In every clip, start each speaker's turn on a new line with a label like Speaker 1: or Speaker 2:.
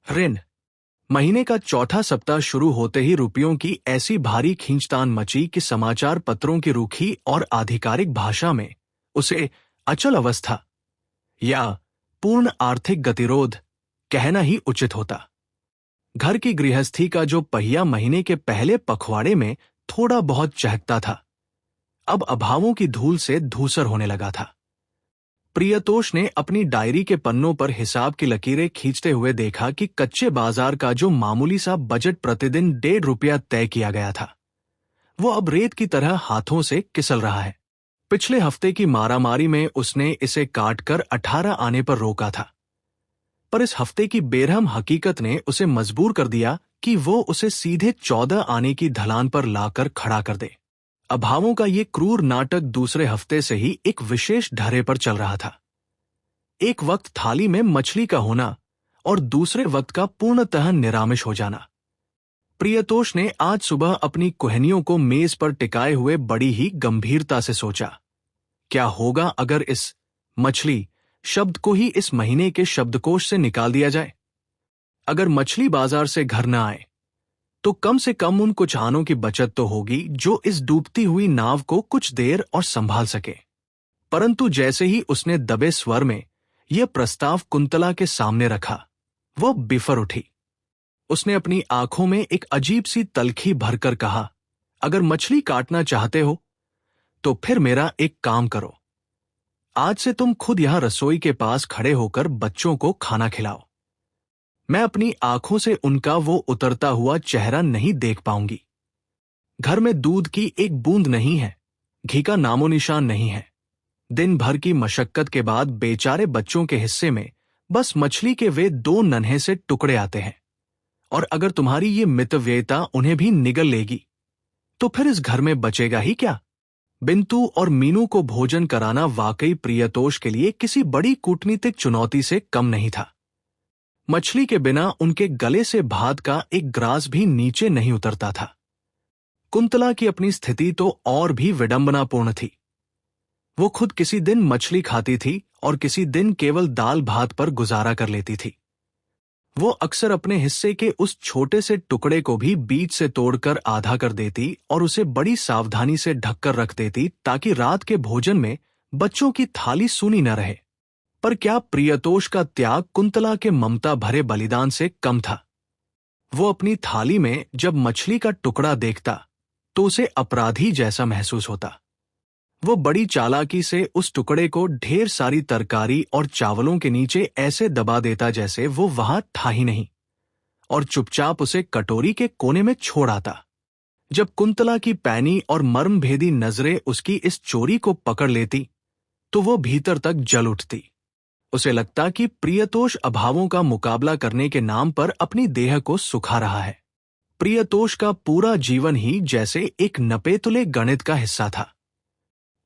Speaker 1: ऋण। महीने का चौथा सप्ताह शुरू होते ही रुपयों की ऐसी भारी खींचतान मची कि समाचार पत्रों की रूखी और आधिकारिक भाषा में उसे अचल अवस्था या पूर्ण आर्थिक गतिरोध कहना ही उचित होता। घर की गृहस्थी का जो पहिया महीने के पहले पखवाड़े में थोड़ा बहुत चहकता था, अब अभावों की धूल से धूसर होने लगा था। प्रियतोष ने अपनी डायरी के पन्नों पर हिसाब की लकीरें खींचते हुए देखा कि कच्चे बाजार का जो मामूली सा बजट प्रतिदिन 1.5 रुपया तय किया गया था, वो अब रेत की तरह हाथों से किसल रहा है। पिछले हफ्ते की मारामारी में उसने इसे काटकर 18 आने पर रोका था, पर इस हफ्ते की बेरहम हकीकत ने उसे मजबूर कर दिया कि वो उसे सीधे 14 आने की ढलान पर लाकर खड़ा कर दे। अभावों का ये क्रूर नाटक दूसरे हफ्ते से ही एक विशेष ढर्रे पर चल रहा था। एक वक्त थाली में मछली का होना और दूसरे वक्त का पूर्णतः निरामिष हो जाना। प्रियतोष ने आज सुबह अपनी कुहनियों को मेज पर टिकाए हुए बड़ी ही गंभीरता से सोचा, क्या होगा अगर इस मछली शब्द को ही इस महीने के शब्दकोश से निकाल दिया जाए? अगर मछली बाजार से घर न आए तो कम से कम उन कुछ आनों की बचत तो होगी जो इस डूबती हुई नाव को कुछ देर और संभाल सके। परंतु जैसे ही उसने दबे स्वर में यह प्रस्ताव कुंतला के सामने रखा, वो बिफर उठी। उसने अपनी आंखों में एक अजीब सी तलखी भरकर कहा, अगर मछली काटना चाहते हो तो फिर मेरा एक काम करो, आज से तुम खुद यहां रसोई के पास खड़े होकर बच्चों को खाना खिलाओ। मैं अपनी आंखों से उनका वो उतरता हुआ चेहरा नहीं देख पाऊंगी। घर में दूध की एक बूंद नहीं है, घी का नामो निशान नहीं है। दिन भर की मशक्कत के बाद बेचारे बच्चों के हिस्से में बस मछली के वे 2 नन्हे से टुकड़े आते हैं, और अगर तुम्हारी ये मितव्ययता उन्हें भी निगल लेगी तो फिर इस घर में बचेगा ही क्या? बिंतु और मीनू को भोजन कराना वाकई प्रियतोष के लिए किसी बड़ी कूटनीतिक चुनौती से कम नहीं था। मछली के बिना उनके गले से भात का एक ग्रास भी नीचे नहीं उतरता था। कुंतला की अपनी स्थिति तो और भी विडंबनापूर्ण थी। वो खुद किसी दिन मछली खाती थी और किसी दिन केवल दाल भात पर गुजारा कर लेती थी। वो अक्सर अपने हिस्से के उस छोटे से टुकड़े को भी बीच से तोड़कर आधा कर देती और उसे बड़ी सावधानी से ढककर रख देती ताकि रात के भोजन में बच्चों की थाली सूनी न रहे। पर क्या प्रियतोष का त्याग कुंतला के ममता भरे बलिदान से कम था? वो अपनी थाली में जब मछली का टुकड़ा देखता तो उसे अपराधी जैसा महसूस होता। वो बड़ी चालाकी से उस टुकड़े को ढेर सारी तरकारी और चावलों के नीचे ऐसे दबा देता जैसे वो वहां था ही नहीं, और चुपचाप उसे कटोरी के कोने में छोड़ आता। जब कुंतला की पैनी और मर्मभेदी नजरें उसकी इस चोरी को पकड़ लेती तो वो भीतर तक जल उठती। उसे लगता कि प्रियतोष अभावों का मुकाबला करने के नाम पर अपनी देह को सुखा रहा है। प्रियतोष का पूरा जीवन ही जैसे एक नपेतुले गणित का हिस्सा था।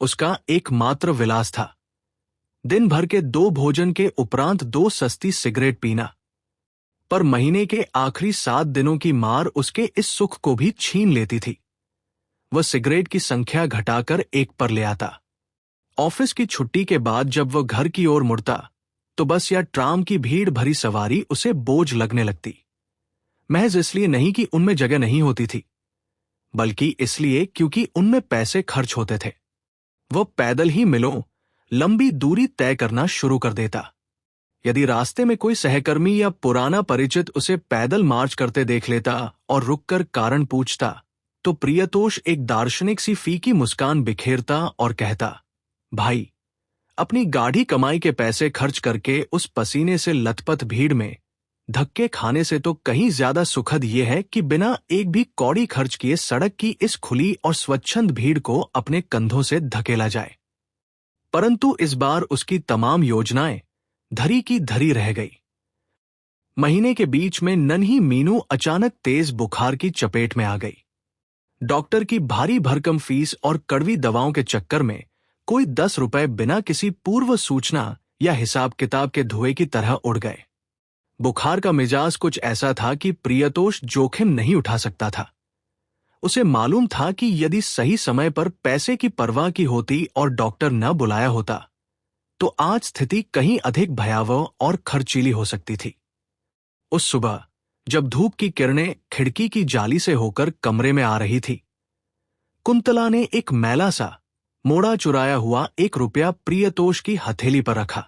Speaker 1: उसका एकमात्र विलास था दिन भर के 2 भोजन के उपरांत 2 सस्ती सिगरेट पीना। पर महीने के आखिरी 7 दिनों की मार उसके इस सुख को भी छीन लेती थी। वह सिगरेट की संख्या घटाकर 1 पर ले आता। ऑफिस की छुट्टी के बाद जब वह घर की ओर मुड़ता तो बस या ट्राम की भीड़ भरी सवारी उसे बोझ लगने लगती। महज इसलिए नहीं कि उनमें जगह नहीं होती थी, बल्कि इसलिए क्योंकि उनमें पैसे खर्च होते थे। वह पैदल ही मिलों लंबी दूरी तय करना शुरू कर देता। यदि रास्ते में कोई सहकर्मी या पुराना परिचित उसे पैदल मार्च करते देख लेता और रुककर कारण पूछता तो प्रियतोष एक दार्शनिक सी फीकी मुस्कान बिखेरता और कहता, भाई, अपनी गाढ़ी कमाई के पैसे खर्च करके उस पसीने से लथपथ भीड़ में धक्के खाने से तो कहीं ज्यादा सुखद यह है कि बिना एक भी कौड़ी खर्च किए सड़क की इस खुली और स्वच्छंद भीड़ को अपने कंधों से धकेला जाए। परंतु इस बार उसकी तमाम योजनाएं धरी की धरी रह गई। महीने के बीच में नन्ही मीनू अचानक तेज बुखार की चपेट में आ गई। डॉक्टर की भारी भरकम फीस और कड़वी दवाओं के चक्कर में कोई 10 रुपए बिना किसी पूर्व सूचना या हिसाब किताब के धुएं की तरह उड़ गए। बुखार का मिजाज कुछ ऐसा था कि प्रियतोष जोखिम नहीं उठा सकता था। उसे मालूम था कि यदि सही समय पर पैसे की परवाह की होती और डॉक्टर न बुलाया होता तो आज स्थिति कहीं अधिक भयावह और खर्चीली हो सकती थी। उस सुबह जब धूप की किरणें खिड़की की जाली से होकर कमरे में आ रही थी, कुंतला ने एक मैला सा मोड़ा चुराया हुआ 1 रुपया प्रियतोष की हथेली पर रखा।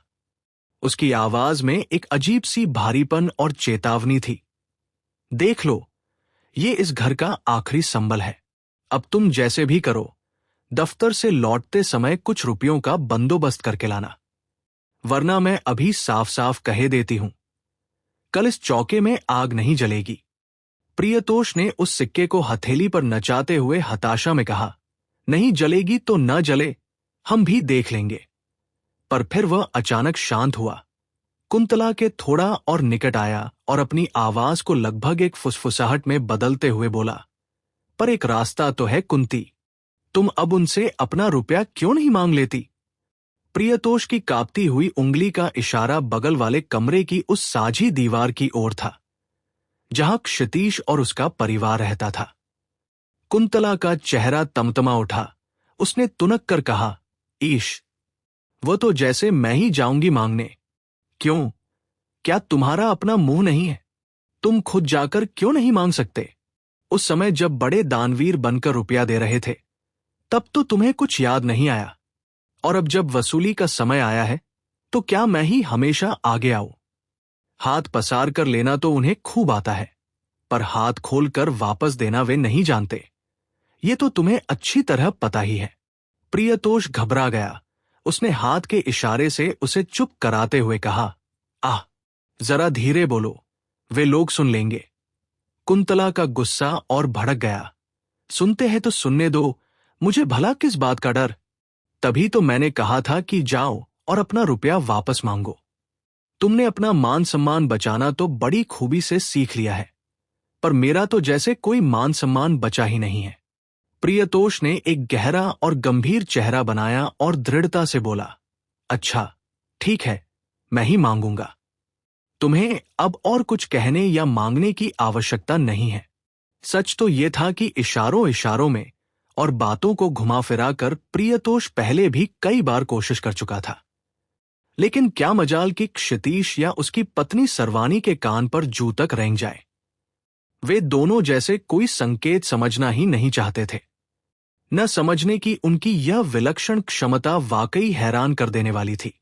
Speaker 1: उसकी आवाज में एक अजीब सी भारीपन और चेतावनी थी। देख लो, ये इस घर का आखिरी संबल है। अब तुम जैसे भी करो, दफ्तर से लौटते समय कुछ रुपयों का बंदोबस्त करके लाना, वरना मैं अभी साफ साफ कहे देती हूं, कल इस चौके में आग नहीं जलेगी। प्रियतोष ने उस सिक्के को हथेली पर नचाते हुए हताशा में कहा, नहीं जलेगी तो न जले, हम भी देख लेंगे। पर फिर वह अचानक शांत हुआ, कुंतला के थोड़ा और निकट आया और अपनी आवाज को लगभग एक फुसफुसाहट में बदलते हुए बोला, पर एक रास्ता तो है कुंती, तुम अब उनसे अपना रुपया क्यों नहीं मांग लेती? प्रियतोष की कांपती हुई उंगली का इशारा बगल वाले कमरे की उस साझी दीवार की ओर था, जहां क्षितीश और उसका परिवार रहता था। कुंतला का चेहरा तमतमा उठा। उसने तुनक कर कहा, ईश, वो तो जैसे मैं ही जाऊंगी मांगने। क्यों, क्या तुम्हारा अपना मुंह नहीं है? तुम खुद जाकर क्यों नहीं मांग सकते? उस समय जब बड़े दानवीर बनकर रुपया दे रहे थे, तब तो तुम्हें कुछ याद नहीं आया, और अब जब वसूली का समय आया है, तो क्या मैं ही हमेशा आगे आऊं? हाथ पसार कर लेना तो उन्हें खूब आता है, पर हाथ खोलकर वापस देना वे नहीं जानते। ये तो तुम्हें अच्छी तरह पता ही है। प्रियतोष घबरा गया। उसने हाथ के इशारे से उसे चुप कराते हुए कहा, आह, जरा धीरे बोलो, वे लोग सुन लेंगे। कुंतला का गुस्सा और भड़क गया। सुनते हैं तो सुनने दो, मुझे भला किस बात का डर? तभी तो मैंने कहा था कि जाओ और अपना रुपया वापस मांगो। तुमने अपना मान सम्मान बचाना तो बड़ी खूबी से सीख लिया है, पर मेरा तो जैसे कोई मान सम्मान बचा ही नहीं है। प्रियतोष ने एक गहरा और गंभीर चेहरा बनाया और दृढ़ता से बोला, अच्छा, ठीक है, मैं ही मांगूंगा। तुम्हें अब और कुछ कहने या मांगने की आवश्यकता नहीं है। सच तो यह था कि इशारों इशारों में और बातों को घुमा फिरा कर प्रियतोष पहले भी कई बार कोशिश कर चुका था, लेकिन क्या मजाल कि क्षितीश या उसकी पत्नी सर्वानी के कान पर जू तक रेंग जाए। वे दोनों जैसे कोई संकेत समझना ही नहीं चाहते थे। न समझने की उनकी यह विलक्षण क्षमता वाकई हैरान कर देने वाली थी।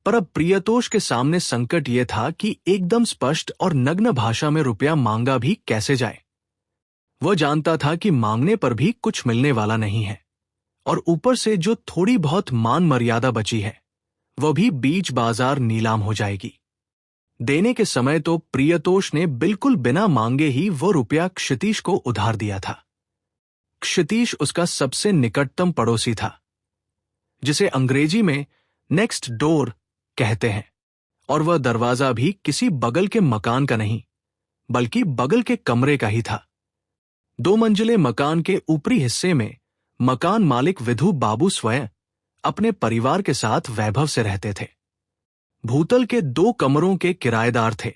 Speaker 1: पर अब प्रियतोष के सामने संकट यह था कि एकदम स्पष्ट और नग्न भाषा में रुपया मांगा भी कैसे जाए। वह जानता था कि मांगने पर भी कुछ मिलने वाला नहीं है, और ऊपर से जो थोड़ी बहुत मान मर्यादा बची है, वह भी बीच बाजार नीलाम हो जाएगी। देने के समय तो प्रियतोष ने बिल्कुल बिना मांगे ही वो रुपया क्षितीश को उधार दिया था। क्षितीश उसका सबसे निकटतम पड़ोसी था, जिसे अंग्रेजी में नेक्स्ट डोर कहते हैं, और वह दरवाजा भी किसी बगल के मकान का नहीं, बल्कि बगल के कमरे का ही था। 2 मंजिले मकान के ऊपरी हिस्से में मकान मालिक विधु बाबू स्वयं अपने परिवार के साथ वैभव से रहते थे। भूतल के 2 कमरों के किराएदार थे,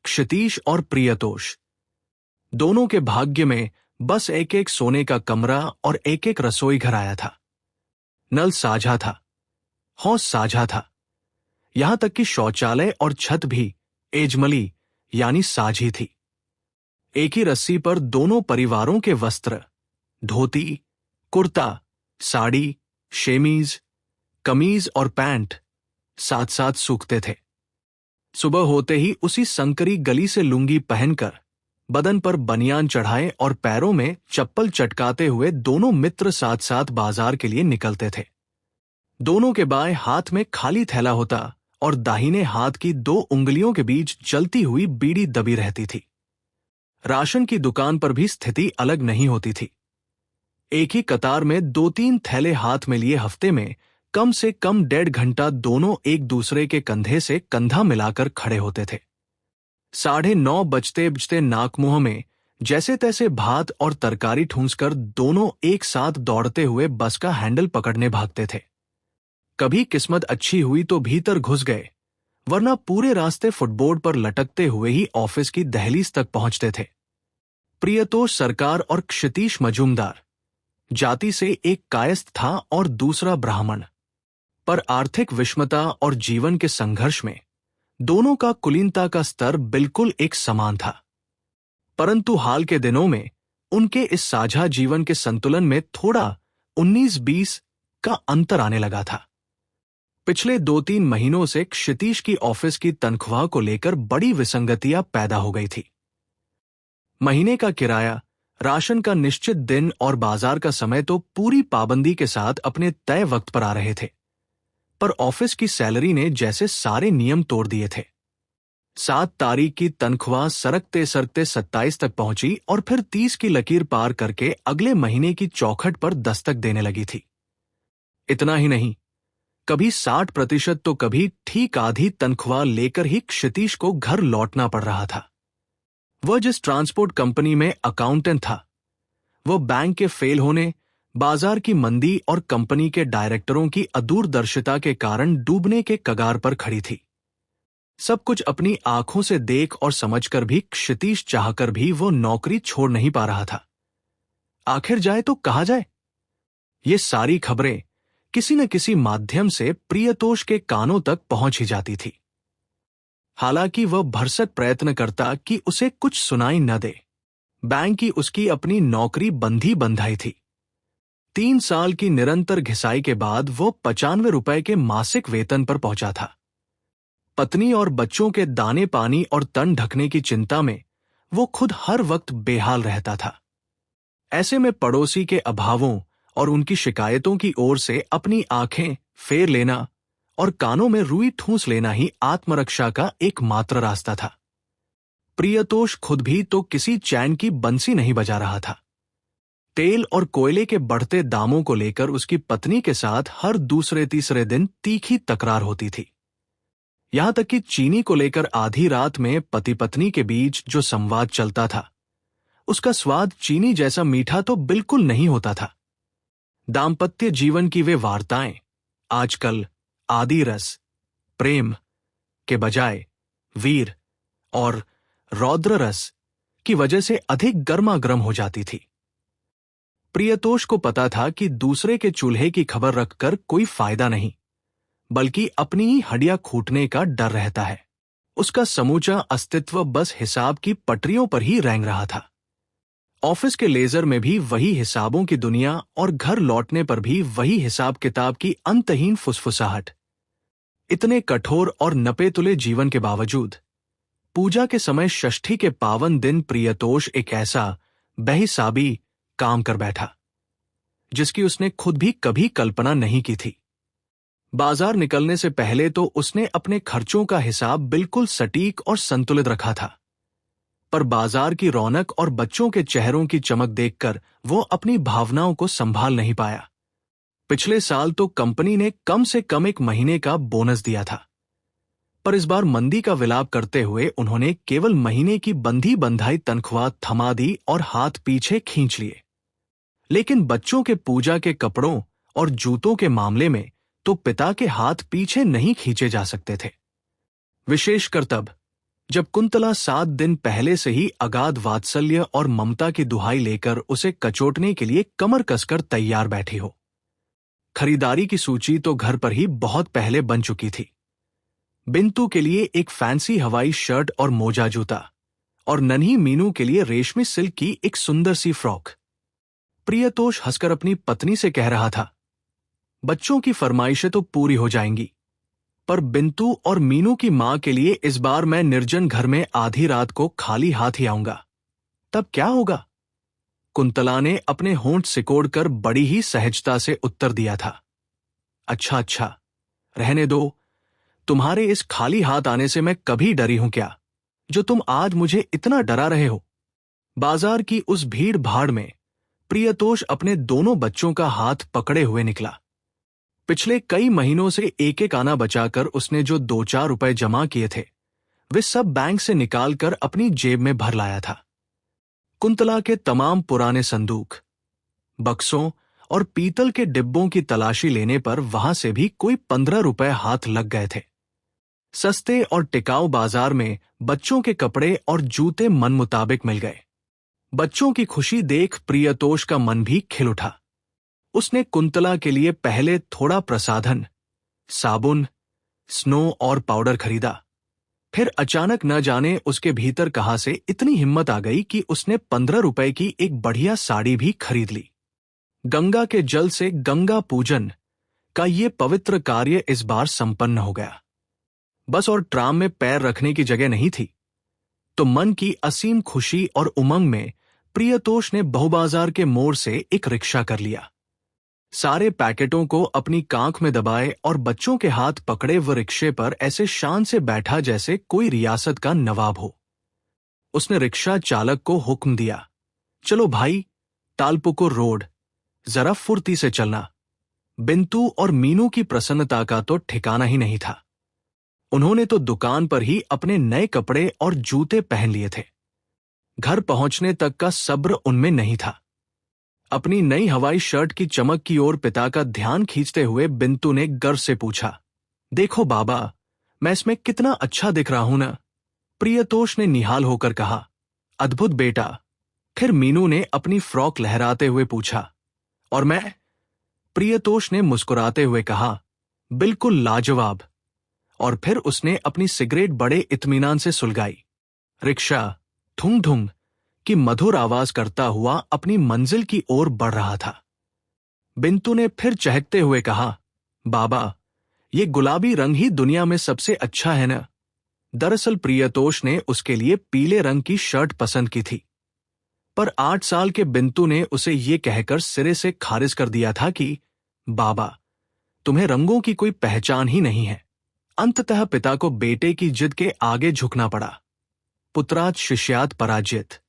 Speaker 1: क्षितीश और प्रियतोष। दोनों के भाग्य में बस एक एक सोने का कमरा और एक एक रसोई घर आया था। नल साझा था, हौस साझा था, यहां तक कि शौचालय और छत भी एजमली यानी साझी थी। एक ही रस्सी पर दोनों परिवारों के वस्त्र, धोती, कुर्ता, साड़ी, शेमीज, कमीज और पैंट साथ साथ सूखते थे। सुबह होते ही उसी संकरी गली से लुंगी पहनकर, बदन पर बनियान चढ़ाए और पैरों में चप्पल चटकाते हुए दोनों मित्र साथ साथ बाजार के लिए निकलते थे। दोनों के बाएं हाथ में खाली थैला होता और दाहिने हाथ की 2 उंगलियों के बीच जलती हुई बीड़ी दबी रहती थी। राशन की दुकान पर भी स्थिति अलग नहीं होती थी। एक ही कतार में 2-3 थैले हाथ में लिए हफ्ते में कम से कम 1.5 घंटा दोनों एक दूसरे के कंधे से कंधा मिलाकर खड़े होते थे। 9:30 बजते बजते नाकमुंह में जैसे तैसे भात और तरकारी ठूंसकर दोनों एक साथ दौड़ते हुए बस का हैंडल पकड़ने भागते थे। कभी किस्मत अच्छी हुई तो भीतर घुस गए, वरना पूरे रास्ते फुटबोर्ड पर लटकते हुए ही ऑफिस की दहलीज तक पहुंचते थे। प्रियतोष सरकार और क्षितीश मजूमदार जाति से एक कायस्थ था और दूसरा ब्राह्मण, पर आर्थिक विषमता और जीवन के संघर्ष में दोनों का कुलीनता का स्तर बिल्कुल एक समान था। परंतु हाल के दिनों में उनके इस साझा जीवन के संतुलन में थोड़ा 19-20 का अंतर आने लगा था। पिछले 2-3 महीनों से क्षितीश की ऑफिस की तनख्वाह को लेकर बड़ी विसंगतियां पैदा हो गई थी। महीने का किराया, राशन का निश्चित दिन और बाजार का समय तो पूरी पाबंदी के साथ अपने तय वक्त पर आ रहे थे, पर ऑफिस की सैलरी ने जैसे सारे नियम तोड़ दिए थे। 7 तारीख की तनख्वाह सरकते सरकते 27 तक पहुंची और फिर 30 की लकीर पार करके अगले महीने की चौखट पर दस्तक देने लगी थी। इतना ही नहीं, कभी 60% तो कभी ठीक आधी तनख्वाह लेकर ही क्षितीश को घर लौटना पड़ रहा था। वह जिस ट्रांसपोर्ट कंपनी में अकाउंटेंट था, वह बैंक के फेल होने, बाजार की मंदी और कंपनी के डायरेक्टरों की अदूरदर्शिता के कारण डूबने के कगार पर खड़ी थी। सब कुछ अपनी आंखों से देख और समझकर भी क्षितीश चाहकर भी वो नौकरी छोड़ नहीं पा रहा था। आखिर जाए तो कहा जाए? ये सारी खबरें किसी न किसी माध्यम से प्रियतोष के कानों तक पहुंच ही जाती थी। हालांकि वह भरसक प्रयत्न करता कि उसे कुछ सुनाई न दे। बैंक की उसकी अपनी नौकरी बंधी बंधाई थी। 3 साल की निरंतर घिसाई के बाद वो 95 रुपए के मासिक वेतन पर पहुंचा था। पत्नी और बच्चों के दाने पानी और तन ढकने की चिंता में वो खुद हर वक्त बेहाल रहता था। ऐसे में पड़ोसी के अभावों और उनकी शिकायतों की ओर से अपनी आंखें फेर लेना और कानों में रुई ठूंस लेना ही आत्मरक्षा का एकमात्र रास्ता था। प्रियतोष खुद भी तो किसी चैन की बंसी नहीं बजा रहा था। तेल और कोयले के बढ़ते दामों को लेकर उसकी पत्नी के साथ हर दूसरे तीसरे दिन तीखी तकरार होती थी। यहां तक कि चीनी को लेकर आधी रात में पति पत्नी के बीच जो संवाद चलता था, उसका स्वाद चीनी जैसा मीठा तो बिल्कुल नहीं होता था। दाम्पत्य जीवन की वे वार्ताएं आजकल आदि रस, प्रेम के बजाय वीर और रौद्र रस की वजह से अधिक गर्मागर्म हो जाती थी। प्रियतोष को पता था कि दूसरे के चूल्हे की खबर रखकर कोई फायदा नहीं, बल्कि अपनी ही हड्डियां खूटने का डर रहता है। उसका समूचा अस्तित्व बस हिसाब की पटरियों पर ही रेंग रहा था। ऑफिस के लेजर में भी वही हिसाबों की दुनिया और घर लौटने पर भी वही हिसाब किताब की अंतहीन फुसफुसाहट। इतने कठोर और नपे-तुले जीवन के बावजूद पूजा के समय षष्ठी के पावन दिन प्रियतोष एक ऐसा बेहिसाबी काम कर बैठा जिसकी उसने खुद भी कभी कल्पना नहीं की थी। बाजार निकलने से पहले तो उसने अपने खर्चों का हिसाब बिल्कुल सटीक और संतुलित रखा था, पर बाजार की रौनक और बच्चों के चेहरों की चमक देखकर वो अपनी भावनाओं को संभाल नहीं पाया। पिछले साल तो कंपनी ने कम से कम 1 महीने का बोनस दिया था, पर इस बार मंदी का विलाप करते हुए उन्होंने केवल महीने की बंधी बंधाई तनख्वाह थमा दी और हाथ पीछे खींच लिए। लेकिन बच्चों के पूजा के कपड़ों और जूतों के मामले में तो पिता के हाथ पीछे नहीं खींचे जा सकते थे। विशेषकर तब जब कुंतला 7 दिन पहले से ही अगाध वात्सल्य और ममता की दुहाई लेकर उसे कचोटने के लिए कमर कसकर तैयार बैठी हो। खरीदारी की सूची तो घर पर ही बहुत पहले बन चुकी थी। बिंतु के लिए एक फैंसी हवाई शर्ट और मोजा जूता, और नन्ही मीनू के लिए रेशमी सिल्क की एक सुंदर सी फ्रॉक। प्रियतोष हंसकर अपनी पत्नी से कह रहा था, बच्चों की फरमाइशें तो पूरी हो जाएंगी, पर बिंतु और मीनू की मां के लिए इस बार मैं निर्जन घर में आधी रात को खाली हाथ ही आऊंगा। तब क्या होगा? कुंतला ने अपने होंठ सिकोड़कर बड़ी ही सहजता से उत्तर दिया था, अच्छा अच्छा, रहने दो। तुम्हारे इस खाली हाथ आने से मैं कभी डरी हूं क्या, जो तुम आज मुझे इतना डरा रहे हो? बाजार की उस भीड़ भाड़ में प्रियतोष अपने दोनों बच्चों का हाथ पकड़े हुए निकला। पिछले कई महीनों से एक एक आना बचाकर उसने जो 2-4 रुपए जमा किए थे, वे सब बैंक से निकालकर अपनी जेब में भर लाया था। कुंतला के तमाम पुराने संदूक, बक्सों और पीतल के डिब्बों की तलाशी लेने पर वहां से भी कोई 15 रुपए हाथ लग गए थे। सस्ते और टिकाऊ बाजार में बच्चों के कपड़े और जूते मन मुताबिक मिल गए। बच्चों की खुशी देख प्रियतोष का मन भी खिल उठा। उसने कुंतला के लिए पहले थोड़ा प्रसाधन, साबुन, स्नो और पाउडर खरीदा, फिर अचानक न जाने उसके भीतर कहाँ से इतनी हिम्मत आ गई कि उसने 15 रुपए की एक बढ़िया साड़ी भी खरीद ली। गंगा के जल से गंगा पूजन का ये पवित्र कार्य इस बार संपन्न हो गया। बस और ट्राम में पैर रखने की जगह नहीं थी, तो मन की असीम खुशी और उमंग में प्रियतोष ने बहुबाजार के मोड़ से एक रिक्शा कर लिया। सारे पैकेटों को अपनी कांख में दबाए और बच्चों के हाथ पकड़े वो रिक्शे पर ऐसे शान से बैठा जैसे कोई रियासत का नवाब हो। उसने रिक्शा चालक को हुक्म दिया, चलो भाई, तालपुकुर रोड, जरा फुर्ती से चलना। बिंतु और मीनू की प्रसन्नता का तो ठिकाना ही नहीं था। उन्होंने तो दुकान पर ही अपने नए कपड़े और जूते पहन लिए थे। घर पहुंचने तक का सब्र उनमें नहीं था। अपनी नई हवाई शर्ट की चमक की ओर पिता का ध्यान खींचते हुए बिंतु ने गर्व से पूछा, देखो बाबा, मैं इसमें कितना अच्छा दिख रहा हूं ना? प्रियतोष ने निहाल होकर कहा, अद्भुत बेटा। फिर मीनू ने अपनी फ्रॉक लहराते हुए पूछा, और मैं? प्रियतोष ने मुस्कुराते हुए कहा, बिल्कुल लाजवाब। और फिर उसने अपनी सिगरेट बड़े इत्मीनान से सुलगाई। रिक्शा धुंग धुंग की मधुर आवाज करता हुआ अपनी मंजिल की ओर बढ़ रहा था। बिंतु ने फिर चहकते हुए कहा, बाबा, ये गुलाबी रंग ही दुनिया में सबसे अच्छा है ना? दरअसल प्रियतोष ने उसके लिए पीले रंग की शर्ट पसंद की थी, पर 8 साल के बिंतु ने उसे ये कहकर सिरे से खारिज कर दिया था कि बाबा, तुम्हें रंगों की कोई पहचान ही नहीं है। अंततः पिता को बेटे की जिद के आगे झुकना पड़ा। पुत्रात शिष्यात पराजित।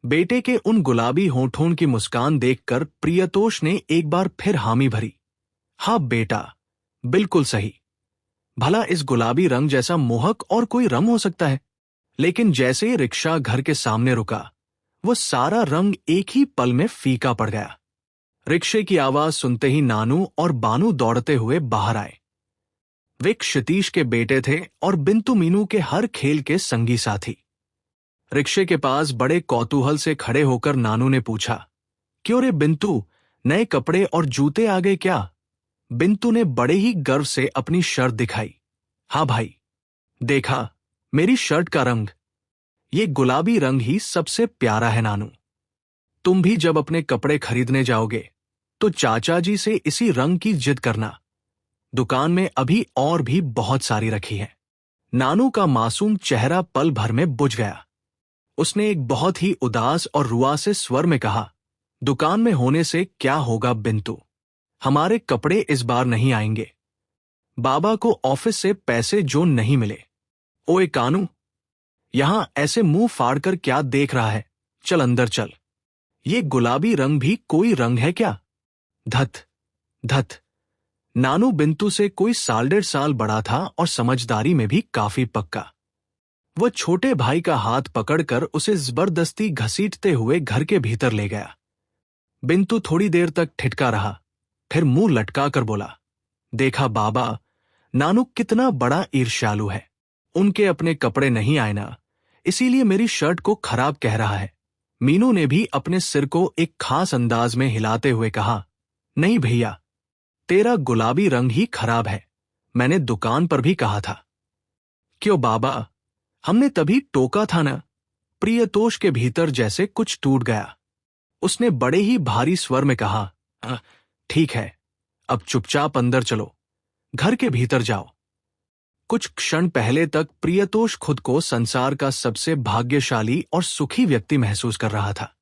Speaker 1: बेटे के उन गुलाबी होठों की मुस्कान देखकर प्रियतोष ने एक बार फिर हामी भरी। हाँ बेटा, बिल्कुल सही। भला इस गुलाबी रंग जैसा मोहक और कोई रंग हो सकता है? लेकिन जैसे ही रिक्शा घर के सामने रुका, वो सारा रंग एक ही पल में फीका पड़ गया। रिक्शे की आवाज सुनते ही नानू और बानू दौड़ते हुए बाहर आए। वे क्षितीश के बेटे थे और बिंतु मीनू के हर खेल के संगी साथी। रिक्शे के पास बड़े कौतूहल से खड़े होकर नानू ने पूछा, क्यों रे बिंतु, नए कपड़े और जूते आ गए क्या? बिंतु ने बड़े ही गर्व से अपनी शर्ट दिखाई। हाँ भाई, देखा, मेरी शर्ट का रंग, ये गुलाबी रंग ही सबसे प्यारा है नानू। तुम भी जब अपने कपड़े खरीदने जाओगे तो चाचा जी से इसी रंग की जिद करना। दुकान में अभी और भी बहुत सारी रखी है। नानू का मासूम चेहरा पल भर में बुझ गया। उसने एक बहुत ही उदास और रुआसे स्वर में कहा, दुकान में होने से क्या होगा बिंतु, हमारे कपड़े इस बार नहीं आएंगे। बाबा को ऑफिस से पैसे जो नहीं मिले। ओए कानू, यहां ऐसे मुंह फाड़कर क्या देख रहा है? चल अंदर चल। ये गुलाबी रंग भी कोई रंग है क्या? धत धत। नानू बिंतु से कोई 1.5 साल बड़ा था और समझदारी में भी काफी पक्का। वह छोटे भाई का हाथ पकड़कर उसे जबरदस्ती घसीटते हुए घर के भीतर ले गया। बिंतु थोड़ी देर तक ठिठका रहा, फिर मुंह लटका कर बोला, देखा बाबा, नानू कितना बड़ा ईर्ष्यालु है। उनके अपने कपड़े नहीं आए ना, इसीलिए मेरी शर्ट को खराब कह रहा है। मीनू ने भी अपने सिर को एक खास अंदाज में हिलाते हुए कहा, नहीं भैया, तेरा गुलाबी रंग ही खराब है, मैंने दुकान पर भी कहा था। क्यों बाबा, हमने तभी टोका था ना? प्रियतोष के भीतर जैसे कुछ टूट गया। उसने बड़े ही भारी स्वर में कहा, ठीक है, अब चुपचाप अंदर चलो, घर के भीतर जाओ। कुछ क्षण पहले तक प्रियतोष खुद को संसार का सबसे भाग्यशाली और सुखी व्यक्ति महसूस कर रहा था,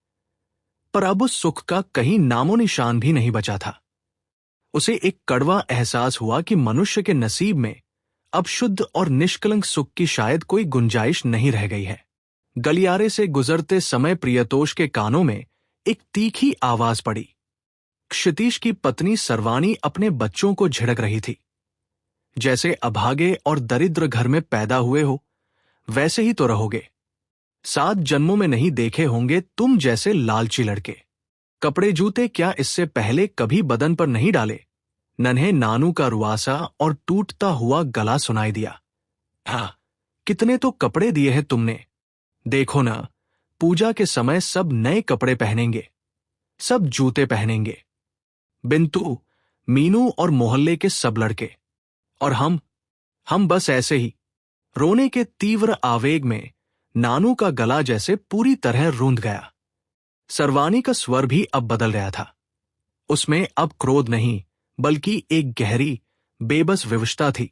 Speaker 1: पर अब उस सुख का कहीं नामो निशान भी नहीं बचा था। उसे एक कड़वा एहसास हुआ कि मनुष्य के नसीब में अब शुद्ध और निष्कलंक सुख की शायद कोई गुंजाइश नहीं रह गई है। गलियारे से गुजरते समय प्रियतोष के कानों में एक तीखी आवाज पड़ी। क्षितीश की पत्नी सर्वाणी अपने बच्चों को झिड़क रही थी। जैसे अभागे और दरिद्र घर में पैदा हुए हो, वैसे ही तो रहोगे। 7 जन्मों में नहीं देखे होंगे तुम जैसे लालची लड़के। कपड़े जूते क्या इससे पहले कभी बदन पर नहीं डाले? नन्हे नानू का रुआसा और टूटता हुआ गला सुनाई दिया। हाँ, कितने तो कपड़े दिए हैं तुमने। देखो ना, पूजा के समय सब नए कपड़े पहनेंगे, सब जूते पहनेंगे। बिंतु, मीनू और मोहल्ले के सब लड़के। और हम बस ऐसे ही। रोने के तीव्र आवेग में नानू का गला जैसे पूरी तरह रूंध गया। सर्वानी का स्वर भी अब बदल गया था। उसमें अब क्रोध नहीं बल्कि एक गहरी बेबस विवशता थी।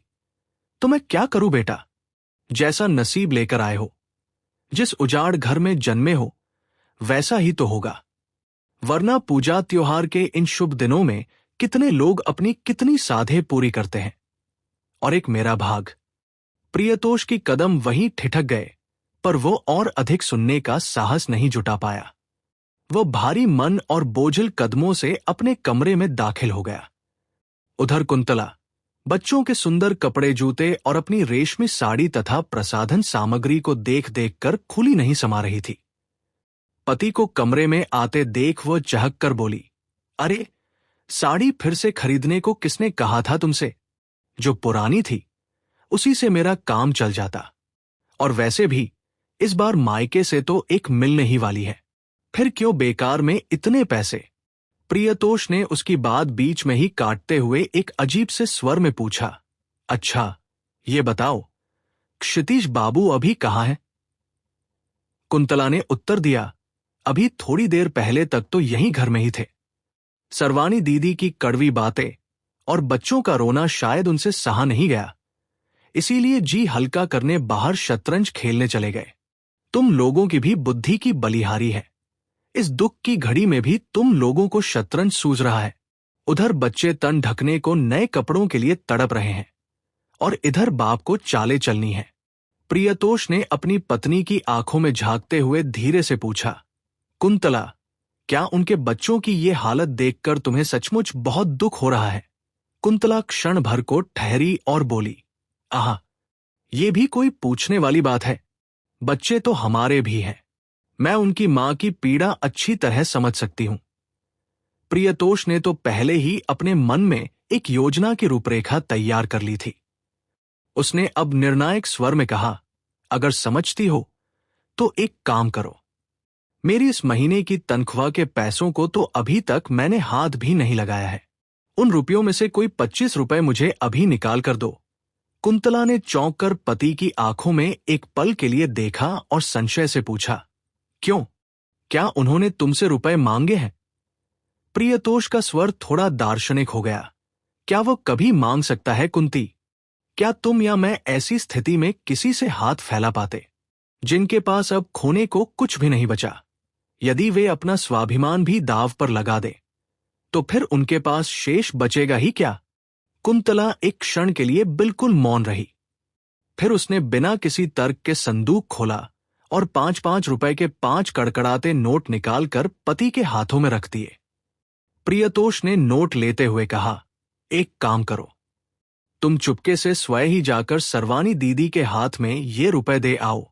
Speaker 1: तो मैं क्या करूं बेटा? जैसा नसीब लेकर आए हो, जिस उजाड़ घर में जन्मे हो, वैसा ही तो होगा। वरना पूजा त्योहार के इन शुभ दिनों में कितने लोग अपनी कितनी साधे पूरी करते हैं। और एक मेरा भाग। प्रियतोष की कदम वहीं ठिठक गए, पर वो और अधिक सुनने का साहस नहीं जुटा पाया। वो भारी मन और बोझिल कदमों से अपने कमरे में दाखिल हो गया। उधर कुंतला बच्चों के सुंदर कपड़े जूते और अपनी रेशमी साड़ी तथा प्रसाधन सामग्री को देख देख कर खुली नहीं समा रही थी। पति को कमरे में आते देख वो चहक कर बोली, अरे, साड़ी फिर से खरीदने को किसने कहा था तुमसे? जो पुरानी थी उसी से मेरा काम चल जाता। और वैसे भी इस बार मायके से तो एक मिलने ही वाली है, फिर क्यों बेकार में इतने पैसे? प्रियतोष ने उसकी बात बीच में ही काटते हुए एक अजीब से स्वर में पूछा, अच्छा, ये बताओ, क्षितिज बाबू अभी कहाँ है? कुंतला ने उत्तर दिया, अभी थोड़ी देर पहले तक तो यहीं घर में ही थे। सर्वानी दीदी की कड़वी बातें और बच्चों का रोना शायद उनसे सहा नहीं गया, इसीलिए जी हल्का करने बाहर शतरंज खेलने चले गए। तुम लोगों की भी बुद्धि की बलिहारी है। इस दुख की घड़ी में भी तुम लोगों को शतरंज सूझ रहा है। उधर बच्चे तन ढकने को नए कपड़ों के लिए तड़प रहे हैं और इधर बाप को चाले चलनी है। प्रियतोष ने अपनी पत्नी की आंखों में झांकते हुए धीरे से पूछा, कुंतला, क्या उनके बच्चों की ये हालत देखकर तुम्हें सचमुच बहुत दुख हो रहा है? कुंतला क्षण भर को ठहरी और बोली, आहा, ये भी कोई पूछने वाली बात है। बच्चे तो हमारे भी हैं। मैं उनकी मां की पीड़ा अच्छी तरह समझ सकती हूं। प्रियतोष ने तो पहले ही अपने मन में एक योजना की रूपरेखा तैयार कर ली थी। उसने अब निर्णायक स्वर में कहा, अगर समझती हो तो एक काम करो। मेरी इस महीने की तनख्वाह के पैसों को तो अभी तक मैंने हाथ भी नहीं लगाया है। उन रुपयों में से कोई 25 रुपए मुझे अभी निकाल कर दो। कुंतला ने चौंक कर पति की आंखों में एक पल के लिए देखा और संशय से पूछा, क्यों? क्या उन्होंने तुमसे रुपए मांगे हैं? प्रियतोष का स्वर थोड़ा दार्शनिक हो गया। क्या वो कभी मांग सकता है कुंती? क्या तुम या मैं ऐसी स्थिति में किसी से हाथ फैला पाते जिनके पास अब खोने को कुछ भी नहीं बचा? यदि वे अपना स्वाभिमान भी दांव पर लगा दे तो फिर उनके पास शेष बचेगा ही क्या? कुंतला एक क्षण के लिए बिल्कुल मौन रही। फिर उसने बिना किसी तर्क के संदूक खोला और 5-5 रुपए के 5 कड़कड़ाते नोट निकालकर पति के हाथों में रख दिए। प्रियतोष ने नोट लेते हुए कहा, एक काम करो, तुम चुपके से स्वयं ही जाकर सर्वानी दीदी के हाथ में ये रुपए दे आओ।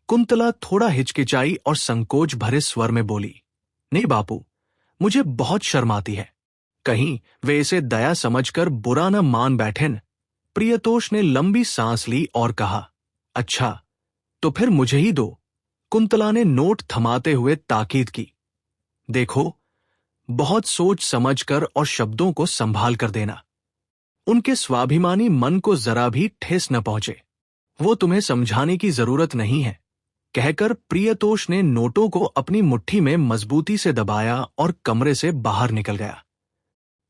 Speaker 1: कुंतला थोड़ा हिचकिचाई और संकोच भरे स्वर में बोली, नहीं बापू, मुझे बहुत शर्म आती है। कहीं वे इसे दया समझकर बुरा न मान बैठें। प्रियतोष ने लंबी सांस ली और कहा, अच्छा, तो फिर मुझे ही दो। कुंतला ने नोट थमाते हुए ताकीद की, देखो, बहुत सोच समझकर और शब्दों को संभाल कर देना। उनके स्वाभिमानी मन को जरा भी ठेस न पहुंचे। वो तुम्हें समझाने की जरूरत नहीं है, कहकर प्रियतोष ने नोटों को अपनी मुट्ठी में मजबूती से दबाया और कमरे से बाहर निकल गया।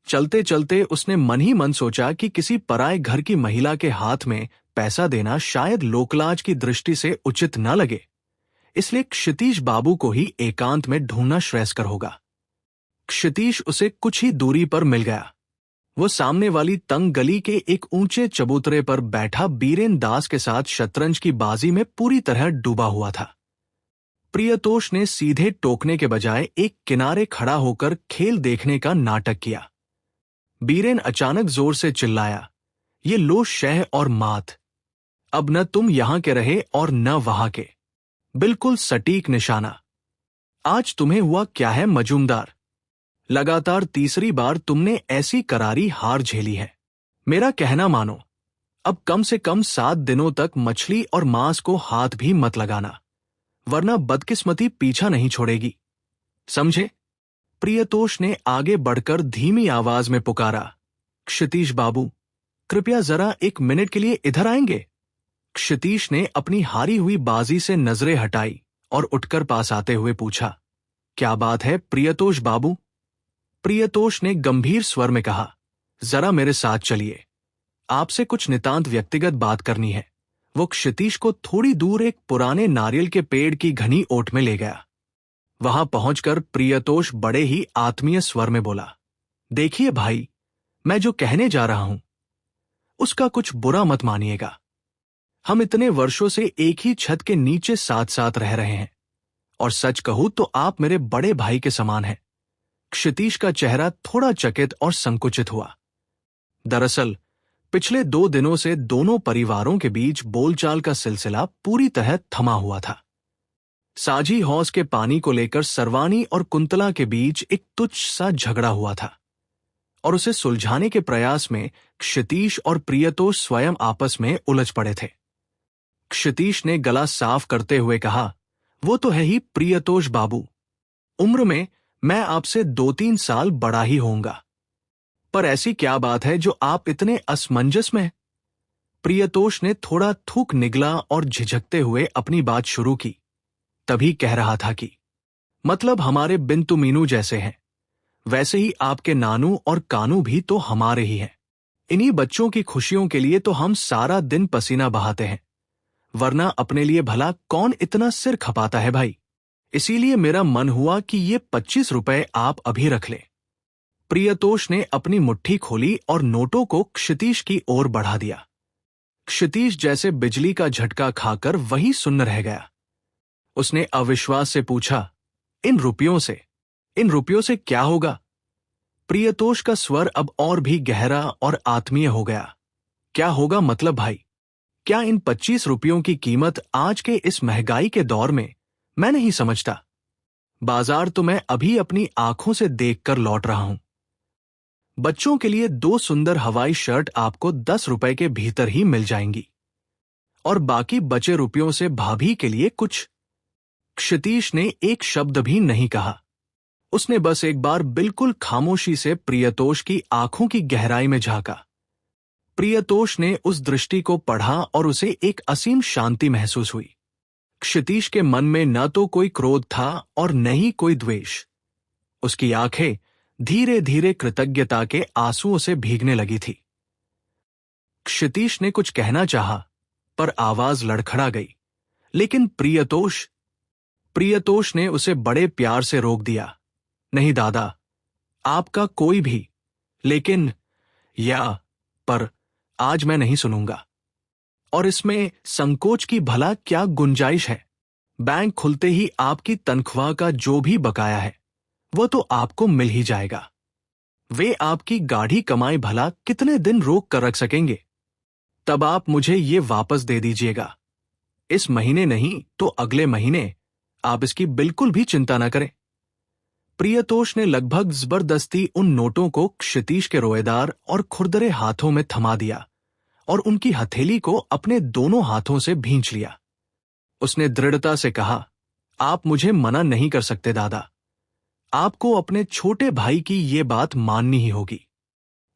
Speaker 1: चलते चलते उसने मन ही मन सोचा कि किसी पराए घर की महिला के हाथ में पैसा देना शायद लोकलाज की दृष्टि से उचित न लगे, इसलिए क्षितिज बाबू को ही एकांत में ढूंढना श्रेयस्कर होगा। क्षितिज उसे कुछ ही दूरी पर मिल गया। वो सामने वाली तंग गली के एक ऊंचे चबूतरे पर बैठा बीरेन दास के साथ शतरंज की बाजी में पूरी तरह डूबा हुआ था। प्रियतोष ने सीधे टोकने के बजाय एक किनारे खड़ा होकर खेल देखने का नाटक किया। बीरेन अचानक जोर से चिल्लाया, ये लो शह और मात, अब न तुम यहां के रहे और न वहां के, बिल्कुल सटीक निशाना। आज तुम्हें हुआ क्या है मजूमदार? लगातार तीसरी बार तुमने ऐसी करारी हार झेली है। मेरा कहना मानो, अब कम से कम 7 दिनों तक मछली और मांस को हाथ भी मत लगाना, वरना बदकिस्मती पीछा नहीं छोड़ेगी, समझे? प्रियतोष ने आगे बढ़कर धीमी आवाज में पुकारा, क्षितिज बाबू, कृपया जरा 1 मिनट के लिए इधर आएंगे? क्षितीश ने अपनी हारी हुई बाजी से नजरें हटाई और उठकर पास आते हुए पूछा, क्या बात है प्रियतोष बाबू? प्रियतोष ने गंभीर स्वर में कहा, जरा मेरे साथ चलिए, आपसे कुछ नितांत व्यक्तिगत बात करनी है। वो क्षितीश को थोड़ी दूर एक पुराने नारियल के पेड़ की घनी ओट में ले गया। वहां पहुंचकर प्रियतोष बड़े ही आत्मीय स्वर में बोला, देखिए भाई, मैं जो कहने जा रहा हूं उसका कुछ बुरा मत मानिएगा। हम इतने वर्षों से एक ही छत के नीचे साथ साथ रह रहे हैं, और सच कहूं तो आप मेरे बड़े भाई के समान हैं। क्षितीश का चेहरा थोड़ा चकित और संकुचित हुआ। दरअसल पिछले 2 दिनों से दोनों परिवारों के बीच बोलचाल का सिलसिला पूरी तरह थमा हुआ था। साझी हौज के पानी को लेकर सरवानी और कुंतला के बीच एक तुच्छ सा झगड़ा हुआ था, और उसे सुलझाने के प्रयास में क्षितीश और प्रियतोष स्वयं आपस में उलझ पड़े थे। क्षितीश ने गला साफ करते हुए कहा, वो तो है ही प्रियतोष बाबू, उम्र में मैं आपसे 2-3 साल बड़ा ही होऊंगा, पर ऐसी क्या बात है जो आप इतने असमंजस में? प्रियतोष ने थोड़ा थूक निगला और झिझकते हुए अपनी बात शुरू की। तभी कह रहा था कि मतलब हमारे बिंतु मीनू जैसे हैं, वैसे ही आपके नानू और कानू भी तो हमारे ही हैं। इन्हीं बच्चों की खुशियों के लिए तो हम सारा दिन पसीना बहाते हैं, वरना अपने लिए भला कौन इतना सिर खपाता है भाई। इसीलिए मेरा मन हुआ कि ये 25 रुपए आप अभी रख लें। प्रियतोष ने अपनी मुट्ठी खोली और नोटों को क्षितीश की ओर बढ़ा दिया। क्षितीश जैसे बिजली का झटका खाकर वहीं सुन्न रह गया। उसने अविश्वास से पूछा, इन रुपयों से क्या होगा? प्रियतोष का स्वर अब और भी गहरा और आत्मीय हो गया। क्या होगा मतलब भाई? क्या इन 25 रुपयों की कीमत आज के इस महंगाई के दौर में मैं नहीं समझता। बाजार तो मैं अभी अपनी आंखों से देखकर लौट रहा हूं। बच्चों के लिए 2 सुंदर हवाई शर्ट आपको 10 रुपए के भीतर ही मिल जाएंगी, और बाकी बचे रुपयों से भाभी के लिए कुछ। क्षितीश ने एक शब्द भी नहीं कहा। उसने बस एक बार बिल्कुल खामोशी से प्रियतोष की आंखों की गहराई में झांका। प्रियतोष ने उस दृष्टि को पढ़ा और उसे एक असीम शांति महसूस हुई। क्षितीश के मन में न तो कोई क्रोध था और न ही कोई द्वेष। उसकी आंखें धीरे धीरे कृतज्ञता के आंसुओं से भीगने लगी थी। क्षितीश ने कुछ कहना चाहा, पर आवाज लड़खड़ा गई। लेकिन प्रियतोष ने उसे बड़े प्यार से रोक दिया। नहीं दादा, आपका कोई भी, लेकिन पर आज मैं नहीं सुनूंगा। और इसमें संकोच की भला क्या गुंजाइश है? बैंक खुलते ही आपकी तनख्वाह का जो भी बकाया है वो तो आपको मिल ही जाएगा। वे आपकी गाढ़ी कमाई भला कितने दिन रोक कर रख सकेंगे? तब आप मुझे ये वापस दे दीजिएगा। इस महीने नहीं तो अगले महीने। आप इसकी बिल्कुल भी चिंता न करें। प्रियतोष ने लगभग जबरदस्ती उन नोटों को क्षितीश के रोएदार और खुरदरे हाथों में थमा दिया और उनकी हथेली को अपने दोनों हाथों से भींच लिया। उसने दृढ़ता से कहा, आप मुझे मना नहीं कर सकते दादा। आपको अपने छोटे भाई की ये बात माननी ही होगी।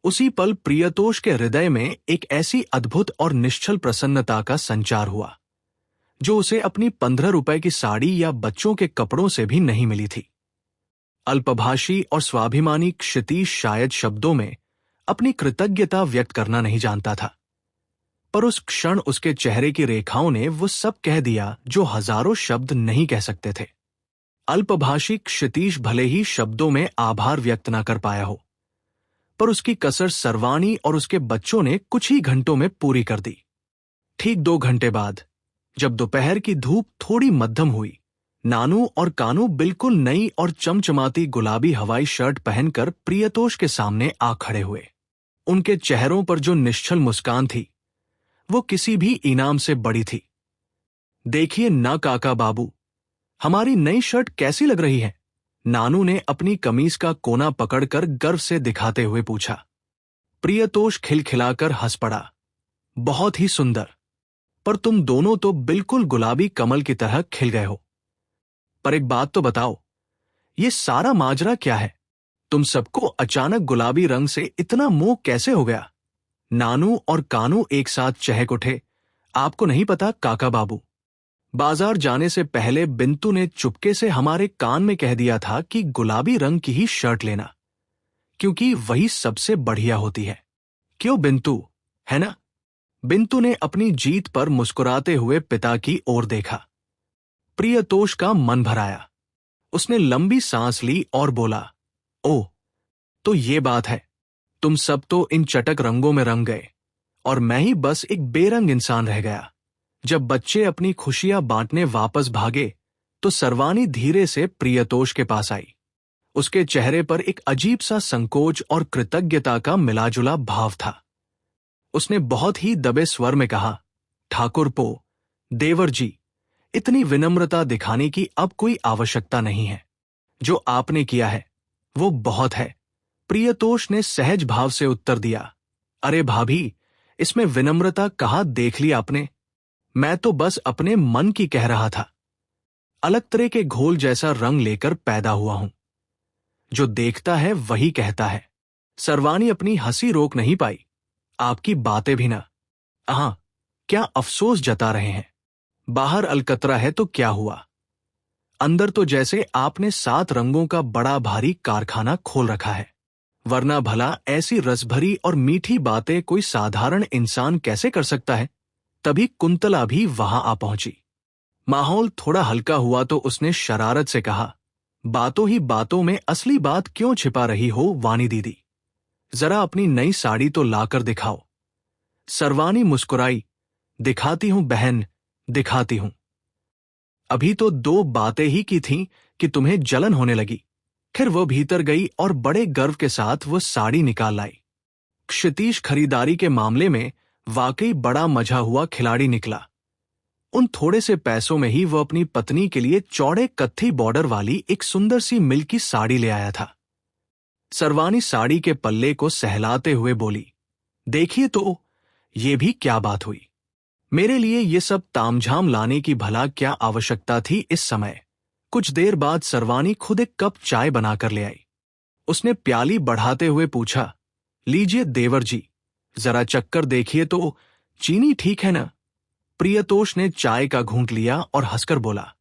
Speaker 1: उसी पल प्रियतोष के हृदय में एक ऐसी अद्भुत और निश्चल प्रसन्नता का संचार हुआ जो उसे अपनी 15 रुपए की साड़ी या बच्चों के कपड़ों से भी नहीं मिली थी। अल्पभाषी और स्वाभिमानी क्षितीश शायद शब्दों में अपनी कृतज्ञता व्यक्त करना नहीं जानता था, पर उस क्षण उसके चेहरे की रेखाओं ने वो सब कह दिया जो हजारों शब्द नहीं कह सकते थे। अल्पभाषी क्षितीश भले ही शब्दों में आभार व्यक्त न कर पाया हो, पर उसकी कसर सरवानी और उसके बच्चों ने कुछ ही घंटों में पूरी कर दी। ठीक 2 घंटे बाद, जब दोपहर की धूप थोड़ी मध्यम हुई, नानू और कानू बिल्कुल नई और चमचमाती गुलाबी हवाई शर्ट पहनकर प्रियतोष के सामने आ खड़े हुए। उनके चेहरों पर जो निश्चल मुस्कान थी वो किसी भी इनाम से बड़ी थी। देखिए ना काका बाबू, हमारी नई शर्ट कैसी लग रही है? नानू ने अपनी कमीज का कोना पकड़कर गर्व से दिखाते हुए पूछा। प्रियतोष खिलखिलाकर हंस पड़ा। बहुत ही सुंदर, पर तुम दोनों तो बिल्कुल गुलाबी कमल की तरह खिल गए हो। पर एक बात तो बताओ, ये सारा माजरा क्या है? तुम सबको अचानक गुलाबी रंग से इतना मोह कैसे हो गया? नानू और कानू एक साथ चहक उठे। आपको नहीं पता काका बाबू, बाजार जाने से पहले बिंतु ने चुपके से हमारे कान में कह दिया था कि गुलाबी रंग की ही शर्ट लेना, क्योंकि वही सबसे बढ़िया होती है। क्यों बिंतु, है ना? बिंतु ने अपनी जीत पर मुस्कुराते हुए पिता की ओर देखा। प्रियतोष का मन भर आया। उसने लंबी सांस ली और बोला, ओह, तो ये बात है। तुम सब तो इन चटक रंगों में रंग गए और मैं ही बस एक बेरंग इंसान रह गया। जब बच्चे अपनी खुशियां बांटने वापस भागे तो सर्वानी धीरे से प्रियतोष के पास आई। उसके चेहरे पर एक अजीब सा संकोच और कृतज्ञता का मिलाजुला भाव था। उसने बहुत ही दबे स्वर में कहा, ठाकुर पो, देवर जी, इतनी विनम्रता दिखाने की अब कोई आवश्यकता नहीं है। जो आपने किया है वो बहुत है। प्रियतोष ने सहज भाव से उत्तर दिया, अरे भाभी, इसमें विनम्रता कहाँ देख ली आपने? मैं तो बस अपने मन की कह रहा था। अलग तरह के घोल जैसा रंग लेकर पैदा हुआ हूं। जो देखता है वही कहता है। सर्वानी अपनी हंसी रोक नहीं पाई। आपकी बातें भी ना। हाँ, क्या अफसोस जता रहे हैं? बाहर अलकतरा है तो क्या हुआ, अंदर तो जैसे आपने 7 रंगों का बड़ा भारी कारखाना खोल रखा है। वरना भला ऐसी रसभरी और मीठी बातें कोई साधारण इंसान कैसे कर सकता है? तभी कुंतला भी वहां आ पहुंची। माहौल थोड़ा हल्का हुआ तो उसने शरारत से कहा, बातों ही बातों में असली बात क्यों छिपा रही हो वाणी दीदी? जरा अपनी नई साड़ी तो लाकर दिखाओ। सर्वानी मुस्कुराई, दिखाती हूं बहन, दिखाती हूं। अभी तो 2 बातें ही की थीं कि तुम्हें जलन होने लगी। फिर वो भीतर गई और बड़े गर्व के साथ वो साड़ी निकाल लाई। क्षितीश खरीदारी के मामले में वाकई बड़ा मजा हुआ खिलाड़ी निकला। उन थोड़े से पैसों में ही वो अपनी पत्नी के लिए चौड़े कत्थी बॉर्डर वाली एक सुंदर सी मिल की साड़ी ले आया था। सर्वानी साड़ी के पल्ले को सहलाते हुए बोली, देखिए तो, ये भी क्या बात हुई? मेरे लिए ये सब तामझाम लाने की भला क्या आवश्यकता थी इस समय? कुछ देर बाद सर्वानी खुद एक कप चाय बनाकर ले आई। उसने प्याली बढ़ाते हुए पूछा, लीजिए देवर जी, जरा चक्कर देखिए तो, चीनी ठीक है ना? प्रियतोष ने चाय का घूंट लिया और हंसकर बोला,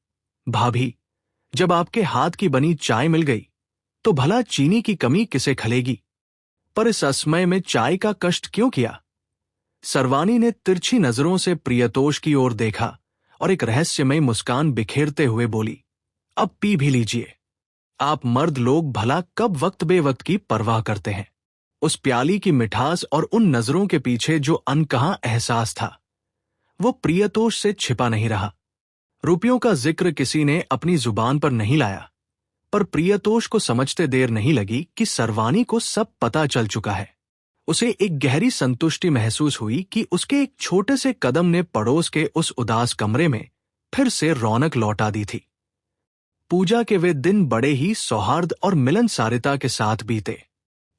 Speaker 1: भाभी, जब आपके हाथ की बनी चाय मिल गई तो भला चीनी की कमी किसे खलेगी? पर इस असमय में चाय का कष्ट क्यों किया? सर्वानी ने तिरछी नजरों से प्रियतोष की ओर देखा और एक रहस्यमय मुस्कान बिखेरते हुए बोली, अब पी भी लीजिए। आप मर्द लोग भला कब वक्त बेवक्त की परवाह करते हैं? उस प्याली की मिठास और उन नजरों के पीछे जो अनकहा एहसास था, वो प्रियतोष से छिपा नहीं रहा। रुपयों का जिक्र किसी ने अपनी जुबान पर नहीं लाया, पर प्रियतोष को समझते देर नहीं लगी कि सर्वानी को सब पता चल चुका है। उसे एक गहरी संतुष्टि महसूस हुई कि उसके एक छोटे से कदम ने पड़ोस के उस उदास कमरे में फिर से रौनक लौटा दी थी। पूजा के वे दिन बड़े ही सौहार्द और मिलनसारिता के साथ बीते।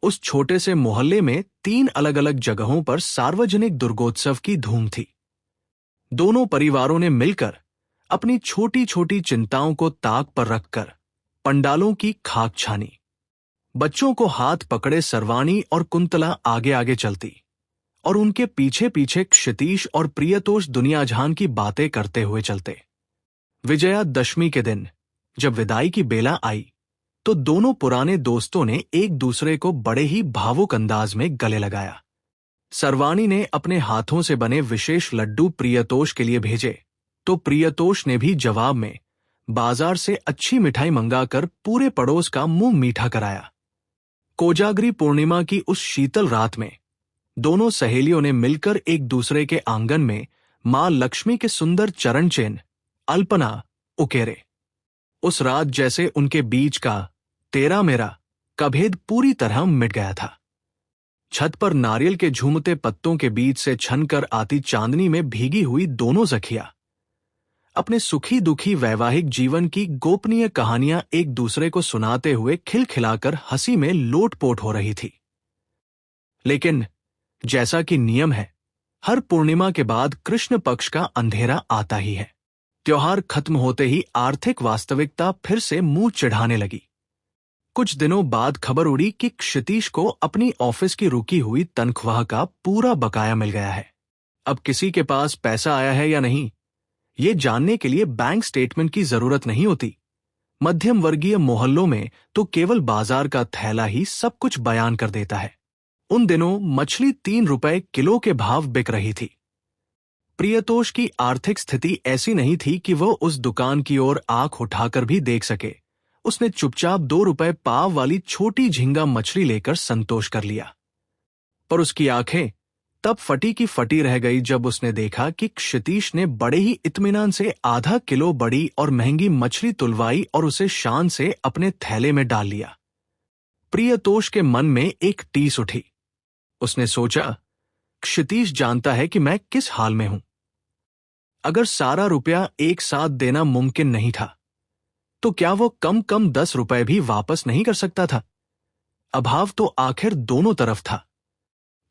Speaker 1: उस छोटे से मोहल्ले में 3 अलग अलग जगहों पर सार्वजनिक दुर्गोत्सव की धूम थी। दोनों परिवारों ने मिलकर अपनी छोटी छोटी चिंताओं को ताक पर रखकर पंडालों की खाक छानी। बच्चों को हाथ पकड़े सर्वानी और कुंतला आगे आगे चलती और उनके पीछे पीछे क्षितीश और प्रियतोष दुनिया जहान की बातें करते हुए चलते। विजयादशमी के दिन जब विदाई की बेला आई तो दोनों पुराने दोस्तों ने एक दूसरे को बड़े ही भावुक अंदाज में गले लगाया। सर्वानी ने अपने हाथों से बने विशेष लड्डू प्रियतोष के लिए भेजे तो प्रियतोष ने भी जवाब में बाजार से अच्छी मिठाई मंगाकर पूरे पड़ोस का मुंह मीठा कराया। कोजागरी पूर्णिमा की उस शीतल रात में दोनों सहेलियों ने मिलकर एक दूसरे के आंगन में मां लक्ष्मी के सुंदर चरण चिन्ह अल्पना उकेरे। उस रात जैसे उनके बीच का तेरा मेरा का भेद पूरी तरह मिट गया था। छत पर नारियल के झूमते पत्तों के बीच से छनकर आती चांदनी में भीगी हुई दोनों सखियां अपने सुखी दुखी वैवाहिक जीवन की गोपनीय कहानियां एक दूसरे को सुनाते हुए खिलखिलाकर हंसी में लोटपोट हो रही थी। लेकिन जैसा कि नियम है, हर पूर्णिमा के बाद कृष्ण पक्ष का अंधेरा आता ही है। त्योहार खत्म होते ही आर्थिक वास्तविकता फिर से मुंह चिढ़ाने लगी। कुछ दिनों बाद खबर उड़ी कि क्षितीश को अपनी ऑफिस की रुकी हुई तनख्वाह का पूरा बकाया मिल गया है। अब किसी के पास पैसा आया है या नहीं, ये जानने के लिए बैंक स्टेटमेंट की जरूरत नहीं होती। मध्यम वर्गीय मोहल्लों में तो केवल बाजार का थैला ही सब कुछ बयान कर देता है। उन दिनों मछली 3 रुपए किलो के भाव बिक रही थी। प्रियतोष की आर्थिक स्थिति ऐसी नहीं थी कि वह उस दुकान की ओर आंख उठाकर भी देख सके। उसने चुपचाप 2 रुपए पाव वाली छोटी झींगा मछली लेकर संतोष कर लिया। पर उसकी आंखें तब फटी की फटी रह गई जब उसने देखा कि क्षितीश ने बड़े ही इत्मीनान से आधा किलो बड़ी और महंगी मछली तुलवाई और उसे शान से अपने थैले में डाल लिया। प्रियतोष के मन में एक टीस उठी। उसने सोचा, क्षितीश जानता है कि मैं किस हाल में हूं। अगर सारा रुपया एक साथ देना मुमकिन नहीं था, तो क्या वो कम कम 10 रुपए भी वापस नहीं कर सकता था? अभाव तो आखिर दोनों तरफ था।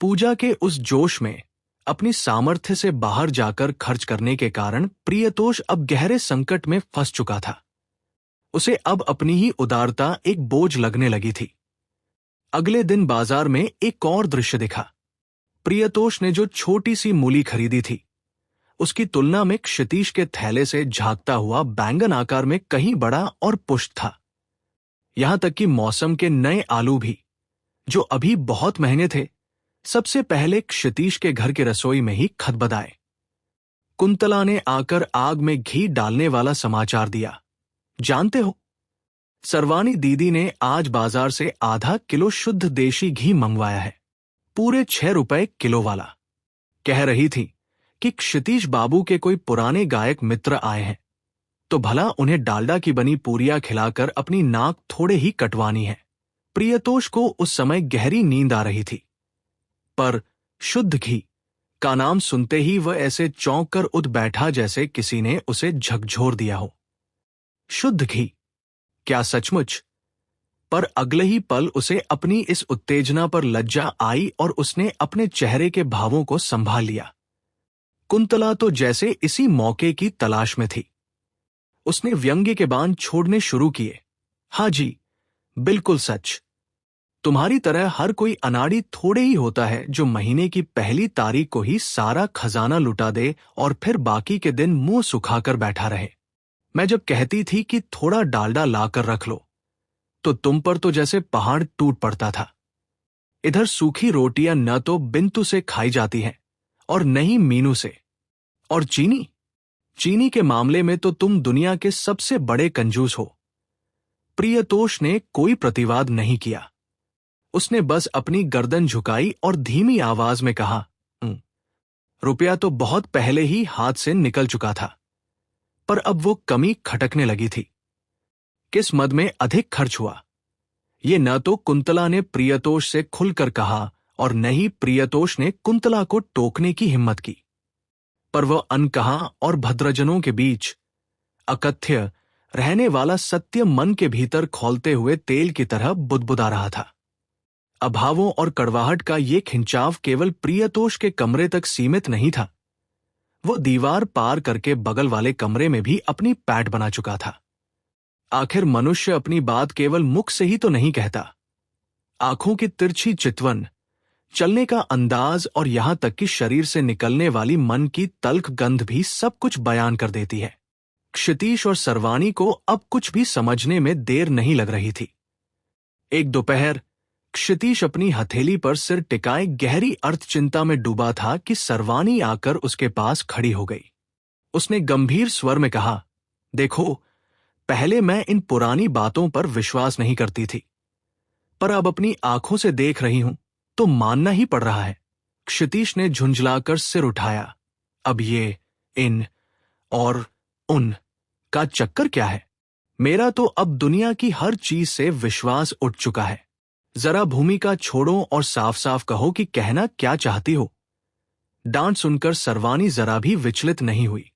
Speaker 1: पूजा के उस जोश में अपनी सामर्थ्य से बाहर जाकर खर्च करने के कारण प्रियतोष अब गहरे संकट में फंस चुका था। उसे अब अपनी ही उदारता एक बोझ लगने लगी थी। अगले दिन बाजार में एक और दृश्य दिखा। प्रियतोष ने जो छोटी सी मूली खरीदी थी, उसकी तुलना में क्षितीश के थैले से झांकता हुआ बैंगन आकार में कहीं बड़ा और पुष्ट था। यहां तक कि मौसम के नए आलू भी, जो अभी बहुत महंगे थे, सबसे पहले क्षितीश के घर की रसोई में ही खदबदाए। कुंतला ने आकर आग में घी डालने वाला समाचार दिया। जानते हो, सर्वानी दीदी ने आज बाजार से आधा किलो शुद्ध देशी घी मंगवाया है, पूरे 6 रुपए किलो वाला। कह रही थी कि क्षितीश बाबू के कोई पुराने गायक मित्र आए हैं, तो भला उन्हें डालडा की बनी पूरियां खिलाकर अपनी नाक थोड़े ही कटवानी है। प्रियतोष को उस समय गहरी नींद आ रही थी, पर शुद्ध घी का नाम सुनते ही वह ऐसे चौंक कर उठ बैठा जैसे किसी ने उसे झकझोर दिया हो। शुद्ध घी, क्या सचमुच? पर अगले ही पल उसे अपनी इस उत्तेजना पर लज्जा आई और उसने अपने चेहरे के भावों को संभाल लिया। कुंतला तो जैसे इसी मौके की तलाश में थी। उसने व्यंग्य के बाण छोड़ने शुरू किए। हाँ जी, बिल्कुल सच। तुम्हारी तरह हर कोई अनाड़ी थोड़े ही होता है जो महीने की पहली तारीख को ही सारा खजाना लुटा दे और फिर बाकी के दिन मुंह सुखाकर बैठा रहे। मैं जब कहती थी कि थोड़ा डालडा लाकर रख लो, तो तुम पर तो जैसे पहाड़ टूट पड़ता था। इधर सूखी रोटियां न तो बिंतु से खाई जाती हैं और न ही मीनू से। और चीनी के मामले में तो तुम दुनिया के सबसे बड़े कंजूस हो। प्रियतोष ने कोई प्रतिवाद नहीं किया। उसने बस अपनी गर्दन झुकाई और धीमी आवाज में कहा, रुपया तो बहुत पहले ही हाथ से निकल चुका था, पर अब वो कमी खटकने लगी थी। किस मद में अधिक खर्च हुआ, ये न तो कुंतला ने प्रियतोष से खुलकर कहा और न ही प्रियतोष ने कुंतला को टोकने की हिम्मत की। पर वह अनकहा और भद्रजनों के बीच अकथ्य रहने वाला सत्य मन के भीतर खौलते हुए तेल की तरह बुदबुदा रहा था। अभावों और कड़वाहट का ये खिंचाव केवल प्रियतोष के कमरे तक सीमित नहीं था। वो दीवार पार करके बगल वाले कमरे में भी अपनी पैठ बना चुका था। आखिर मनुष्य अपनी बात केवल मुख से ही तो नहीं कहता। आंखों की तिरछी चितवन, चलने का अंदाज और यहां तक कि शरीर से निकलने वाली मन की तल्ख गंध भी सब कुछ बयान कर देती है। क्षितीश और सर्वानी को अब कुछ भी समझने में देर नहीं लग रही थी। एक दोपहर क्षितीश अपनी हथेली पर सिर टिकाए गहरी अर्थ चिंता में डूबा था कि सर्वानी आकर उसके पास खड़ी हो गई। उसने गंभीर स्वर में कहा, देखो, पहले मैं इन पुरानी बातों पर विश्वास नहीं करती थी, पर अब अपनी आंखों से देख रही हूं तो मानना ही पड़ रहा है। क्षितीश ने झुंझलाकर सिर उठाया। अब ये इन और उन का चक्कर क्या है? मेरा तो अब दुनिया की हर चीज से विश्वास उठ चुका है। जरा भूमिका छोड़ो और साफ साफ कहो कि कहना क्या चाहती हो। डांट सुनकर सर्वानी जरा भी विचलित नहीं हुई।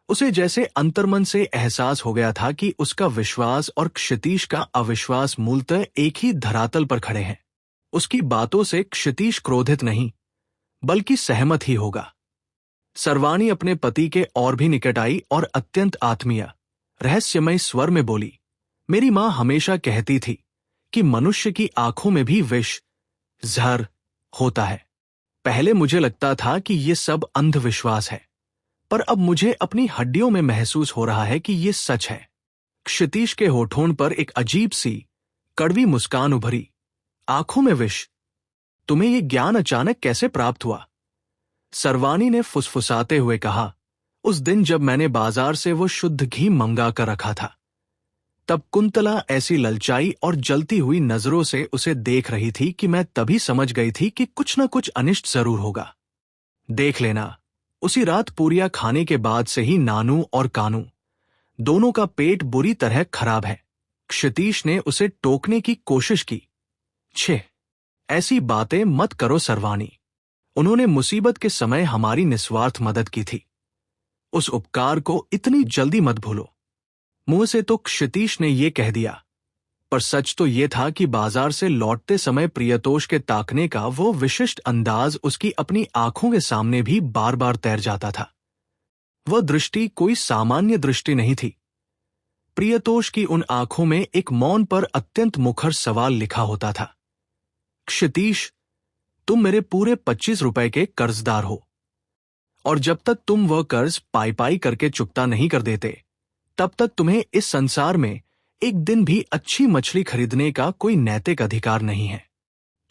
Speaker 1: उसे जैसे अंतर्मन से एहसास हो गया था कि उसका विश्वास और क्षितीश का अविश्वास मूलतः एक ही धरातल पर खड़े हैं। उसकी बातों से क्षितीश क्रोधित नहीं, बल्कि सहमत ही होगा। सर्वानी अपने पति के और भी निकट आई और अत्यंत आत्मीय, रहस्यमय स्वर में बोली, मेरी मां हमेशा कहती थी कि मनुष्य की आंखों में भी विष, जहर होता है। पहले मुझे लगता था कि ये सब अंधविश्वास है, पर अब मुझे अपनी हड्डियों में महसूस हो रहा है कि ये सच है। क्षितीश के होठों पर एक अजीब सी कड़वी मुस्कान उभरी। आंखों में विष। तुम्हें ये ज्ञान अचानक कैसे प्राप्त हुआ? सर्वानी ने फुसफुसाते हुए कहा, उस दिन जब मैंने बाजार से वो शुद्ध घी मंगा कर रखा था। तब कुंतला ऐसी ललचाई और जलती हुई नजरों से उसे देख रही थी कि मैं तभी समझ गई थी कि कुछ न कुछ अनिष्ट जरूर होगा। देख लेना, उसी रात पूरियां खाने के बाद से ही नानू और कानू दोनों का पेट बुरी तरह खराब है। क्षितीश ने उसे टोकने की कोशिश की। छे, ऐसी बातें मत करो सर्वानी। उन्होंने मुसीबत के समय हमारी निस्वार्थ मदद की थी। उस उपकार को इतनी जल्दी मत भूलो। मुंह से तो क्षितीश ने यह कह दिया, पर सच तो यह था कि बाजार से लौटते समय प्रियतोष के ताकने का वो विशिष्ट अंदाज उसकी अपनी आंखों के सामने भी बार बार तैर जाता था। वह दृष्टि कोई सामान्य दृष्टि नहीं थी। प्रियतोष की उन आंखों में एक मौन पर अत्यंत मुखर सवाल लिखा होता था। क्षितीश, तुम मेरे पूरे 25 रुपए के कर्जदार हो, और जब तक तुम वह कर्ज पाई पाई करके चुकता नहीं कर देते, तब तक तुम्हें इस संसार में एक दिन भी अच्छी मछली खरीदने का कोई नैतिक अधिकार नहीं है।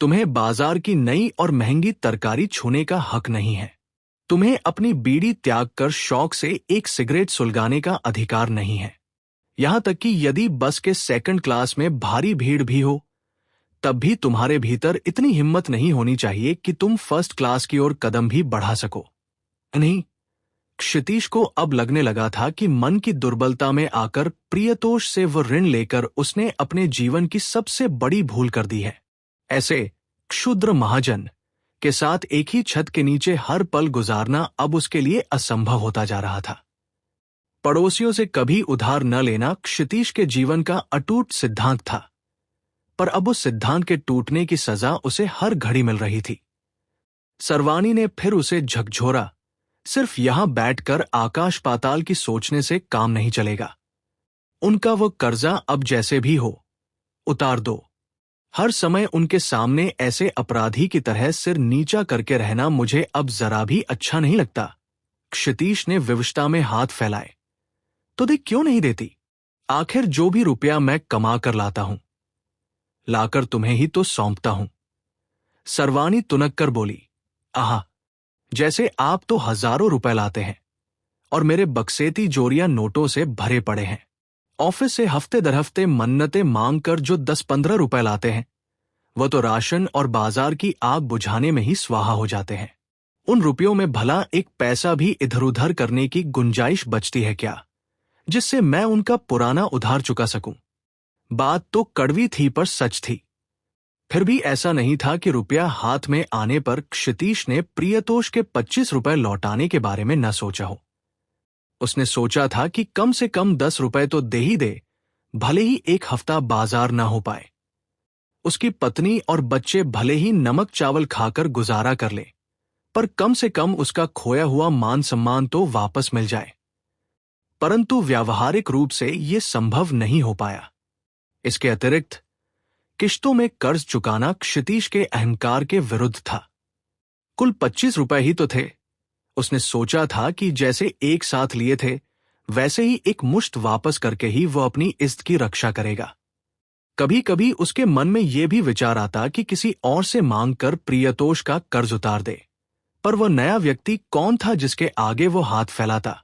Speaker 1: तुम्हें बाजार की नई और महंगी तरकारी छूने का हक नहीं है। तुम्हें अपनी बीड़ी त्याग कर शौक से एक सिगरेट सुलगाने का अधिकार नहीं है। यहां तक कि यदि बस के सेकंड क्लास में भारी भीड़ भी हो, तब भी तुम्हारे भीतर इतनी हिम्मत नहीं होनी चाहिए कि तुम फर्स्ट क्लास की ओर कदम भी बढ़ा सको। नहीं, क्षितीश को अब लगने लगा था कि मन की दुर्बलता में आकर प्रियतोष से वह ऋण लेकर उसने अपने जीवन की सबसे बड़ी भूल कर दी है। ऐसे क्षुद्र महाजन के साथ एक ही छत के नीचे हर पल गुजारना अब उसके लिए असंभव होता जा रहा था। पड़ोसियों से कभी उधार न लेना क्षितीश के जीवन का अटूट सिद्धांत था, पर अब उस सिद्धांत के टूटने की सजा उसे हर घड़ी मिल रही थी। सर्वानी ने फिर उसे झकझोरा, सिर्फ यहां बैठकर आकाश पाताल की सोचने से काम नहीं चलेगा। उनका वो कर्जा अब जैसे भी हो उतार दो। हर समय उनके सामने ऐसे अपराधी की तरह सिर नीचा करके रहना मुझे अब जरा भी अच्छा नहीं लगता। क्षितीश ने विवशता में हाथ फैलाए। तो दे क्यों नहीं देती? आखिर जो भी रुपया मैं कमा कर लाता हूं, लाकर तुम्हें ही तो सौंपता हूं। सर्वानी तुनक कर बोली, आहा, जैसे आप तो हजारों रुपए लाते हैं और मेरे बक्सेती जोरिया नोटों से भरे पड़े हैं। ऑफिस से हफ्ते दर हफ्ते मन्नतें मांग कर जो 10-15 रुपए लाते हैं, वह तो राशन और बाजार की आग बुझाने में ही स्वाहा हो जाते हैं। उन रुपयों में भला एक पैसा भी इधर उधर करने की गुंजाइश बचती है क्या, जिससे मैं उनका पुराना उधार चुका सकूं? बात तो कड़वी थी पर सच थी। फिर भी ऐसा नहीं था कि रुपया हाथ में आने पर क्षितीश ने प्रियतोष के 25 रुपए लौटाने के बारे में न सोचा हो। उसने सोचा था कि कम से कम 10 रुपए तो दे ही दे, भले ही एक हफ्ता बाजार न हो पाए। उसकी पत्नी और बच्चे भले ही नमक चावल खाकर गुजारा कर ले, पर कम से कम उसका खोया हुआ मान सम्मान तो वापस मिल जाए। परंतु व्यावहारिक रूप से यह संभव नहीं हो पाया। इसके अतिरिक्त किश्तों में कर्ज चुकाना क्षितीश के अहंकार के विरुद्ध था। कुल 25 रुपए ही तो थे। उसने सोचा था कि जैसे एक साथ लिए थे, वैसे ही एक मुश्त वापस करके ही वो अपनी इज्जत की रक्षा करेगा। कभी कभी उसके मन में यह भी विचार आता कि किसी और से मांगकर प्रियतोष का कर्ज उतार दे, पर वह नया व्यक्ति कौन था जिसके आगे वो हाथ फैलाता?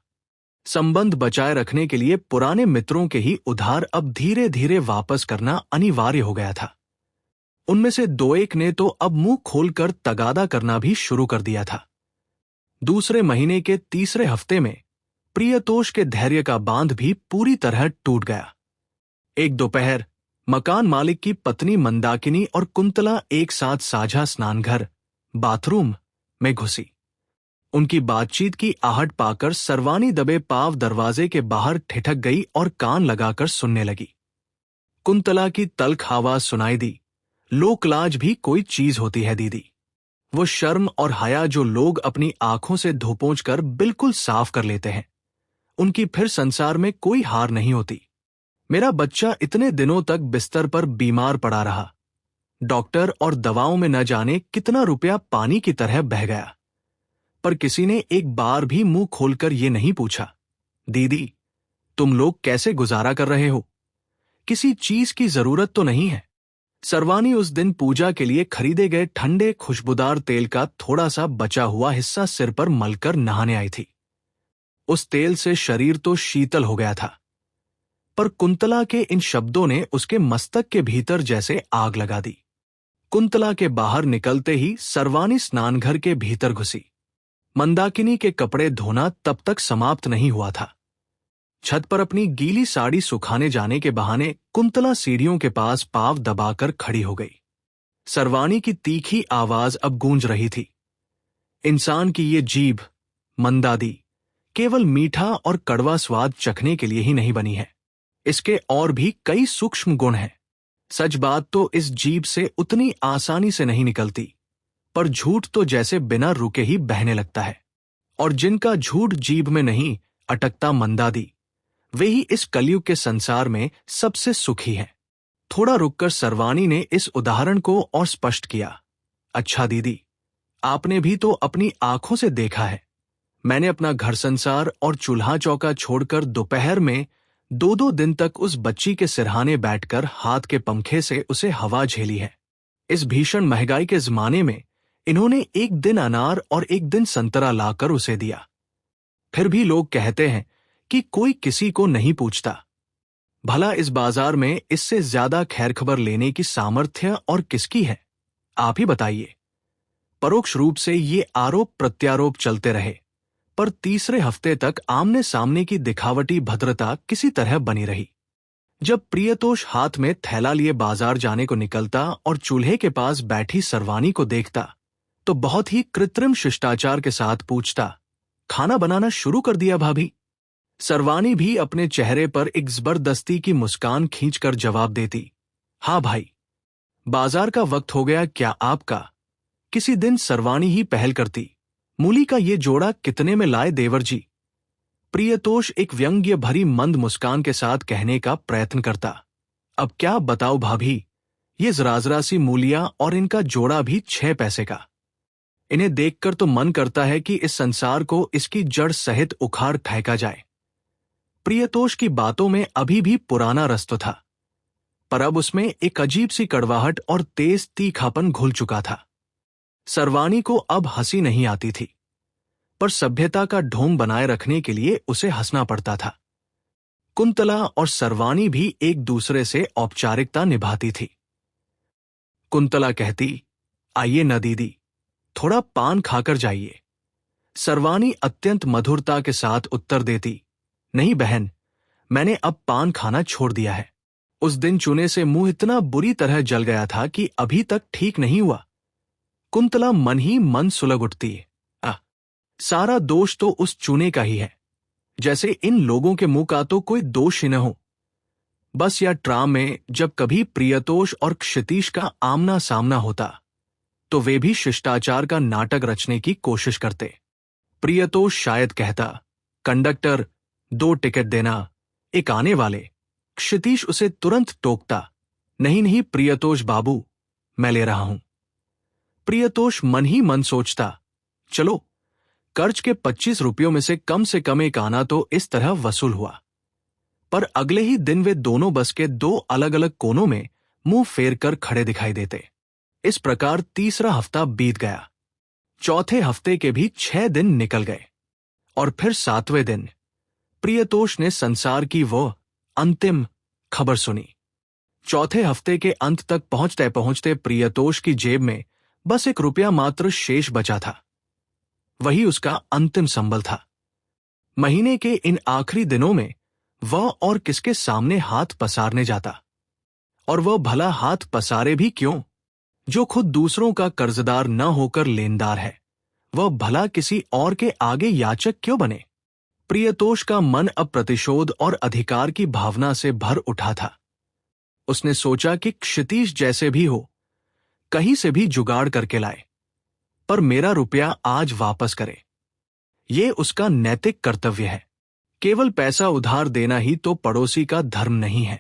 Speaker 1: संबंध बचाए रखने के लिए पुराने मित्रों के ही उधार अब धीरे धीरे वापस करना अनिवार्य हो गया था। उनमें से दो एक ने तो अब मुंह खोलकर तगादा करना भी शुरू कर दिया था। दूसरे महीने के तीसरे हफ्ते में प्रियतोष के धैर्य का बांध भी पूरी तरह टूट गया। एक दोपहर मकान मालिक की पत्नी मंदाकिनी और कुंतला एक साथ साझा स्नानघर बाथरूम में घुसी। उनकी बातचीत की आहट पाकर सर्वानी दबे पांव दरवाजे के बाहर ठिठक गई और कान लगाकर सुनने लगी। कुंतला की तल्ख आवाज सुनाई दी, लोकलाज भी कोई चीज होती है दीदी। वो शर्म और हया जो लोग अपनी आंखों से धोपोंछ कर बिल्कुल साफ कर लेते हैं, उनकी फिर संसार में कोई हार नहीं होती। मेरा बच्चा इतने दिनों तक बिस्तर पर बीमार पड़ा रहा, डॉक्टर और दवाओं में न जाने कितना रुपया पानी की तरह बह गया। पर किसी ने एक बार भी मुंह खोलकर ये नहीं पूछा, दीदी तुम लोग कैसे गुजारा कर रहे हो? किसी चीज की जरूरत तो नहीं है? सर्वानी उस दिन पूजा के लिए खरीदे गए ठंडे खुशबूदार तेल का थोड़ा सा बचा हुआ हिस्सा सिर पर मलकर नहाने आई थी। उस तेल से शरीर तो शीतल हो गया था, पर कुंतला के इन शब्दों ने उसके मस्तक के भीतर जैसे आग लगा दी। कुंतला के बाहर निकलते ही सर्वानी स्नानघर के भीतर घुसी। मंदाकिनी के कपड़े धोना तब तक समाप्त नहीं हुआ था। छत पर अपनी गीली साड़ी सुखाने जाने के बहाने कुंतला सीढ़ियों के पास पांव दबाकर खड़ी हो गई। सर्वानी की तीखी आवाज अब गूंज रही थी, इंसान की ये जीभ मंदादी केवल मीठा और कड़वा स्वाद चखने के लिए ही नहीं बनी है, इसके और भी कई सूक्ष्म गुण हैं। सच बात तो इस जीभ से उतनी आसानी से नहीं निकलती, पर झूठ तो जैसे बिना रुके ही बहने लगता है। और जिनका झूठ जीभ में नहीं अटकता मंदादी, वे ही इस कलयुग के संसार में सबसे सुखी हैं। थोड़ा रुककर सर्वानी ने इस उदाहरण को और स्पष्ट किया, अच्छा दीदी, आपने भी तो अपनी आंखों से देखा है। मैंने अपना घर संसार और चूल्हा चौका छोड़कर दोपहर में 2-2 दिन तक उस बच्ची के सिरहाने बैठकर हाथ के पंखे से उसे हवा झेली है। इस भीषण महंगाई के जमाने में इन्होंने एक दिन अनार और एक दिन संतरा लाकर उसे दिया। फिर भी लोग कहते हैं कि कोई किसी को नहीं पूछता। भला इस बाजार में इससे ज्यादा खैरखबर लेने की सामर्थ्य और किसकी है? आप ही बताइए। परोक्ष रूप से ये आरोप प्रत्यारोप चलते रहे, पर तीसरे हफ्ते तक आमने सामने की दिखावटी भद्रता किसी तरह बनी रही। जब प्रियतोष हाथ में थैला लिए बाजार जाने को निकलता और चूल्हे के पास बैठी सर्वानी को देखता, तो बहुत ही कृत्रिम शिष्टाचार के साथ पूछता, खाना बनाना शुरू कर दिया भाभी? सर्वानी भी अपने चेहरे पर एक जबरदस्ती की मुस्कान खींचकर जवाब देती, हाँ भाई, बाजार का वक्त हो गया क्या आपका? किसी दिन सर्वानी ही पहल करती, मूली का ये जोड़ा कितने में लाए देवर जी? प्रियतोष एक व्यंग्य भरी मंद मुस्कान के साथ कहने का प्रयत्न करता, अब क्या बताओ भाभी, ये जराजरा सी मूलियां और इनका जोड़ा भी 6 पैसे का। इन्हें देखकर तो मन करता है कि इस संसार को इसकी जड़ सहित उखाड़ फेंका जाए। प्रियतोष की बातों में अभी भी पुराना रस तो था, पर अब उसमें एक अजीब सी कड़वाहट और तेज तीखापन घुल चुका था। सर्वानी को अब हंसी नहीं आती थी, पर सभ्यता का ढोंग बनाए रखने के लिए उसे हंसना पड़ता था। कुंतला और सर्वानी भी एक दूसरे से औपचारिकता निभाती थी। कुंतला कहती, आइए न दीदी, थोड़ा पान खाकर जाइए। सर्वानी अत्यंत मधुरता के साथ उत्तर देती, नहीं बहन, मैंने अब पान खाना छोड़ दिया है। उस दिन चूने से मुंह इतना बुरी तरह जल गया था कि अभी तक ठीक नहीं हुआ। कुंतला मन ही मन सुलग उठती है, सारा दोष तो उस चूने का ही है, जैसे इन लोगों के मुंह का तो कोई दोष ही न हो। बस या ट्राम में जब कभी प्रियतोष और क्षितीश का आमना सामना होता, तो वे भी शिष्टाचार का नाटक रचने की कोशिश करते। प्रियतोष शायद कहता, कंडक्टर 2 टिकट देना, एक आने वाले। क्षितीश उसे तुरंत टोकता, नहीं नहीं प्रियतोष बाबू, मैं ले रहा हूं। प्रियतोष मन ही मन सोचता, चलो कर्ज के 25 रुपयों में से कम एक आना तो इस तरह वसूल हुआ। पर अगले ही दिन वे दोनों बस के 2 अलग अलग कोनों में मुंह फेर कर खड़े दिखाई देते। इस प्रकार तीसरा हफ्ता बीत गया। चौथे हफ्ते के भी 6 दिन निकल गए, और फिर 7वें दिन प्रियतोष ने संसार की वो अंतिम खबर सुनी। चौथे हफ्ते के अंत तक पहुंचते पहुंचते प्रियतोष की जेब में बस 1 रुपया मात्र शेष बचा था। वही उसका अंतिम संबल था। महीने के इन आखिरी दिनों में वह और किसके सामने हाथ पसारने जाता? और वह भला हाथ पसारे भी क्यों? जो खुद दूसरों का कर्जदार न होकर लेनदार है, वह भला किसी और के आगे याचक क्यों बने? प्रियतोष का मन अब प्रतिशोध और अधिकार की भावना से भर उठा था। उसने सोचा कि क्षितीश जैसे भी हो, कहीं से भी जुगाड़ करके लाए, पर मेरा रुपया आज वापस करे। ये उसका नैतिक कर्तव्य है। केवल पैसा उधार देना ही तो पड़ोसी का धर्म नहीं है,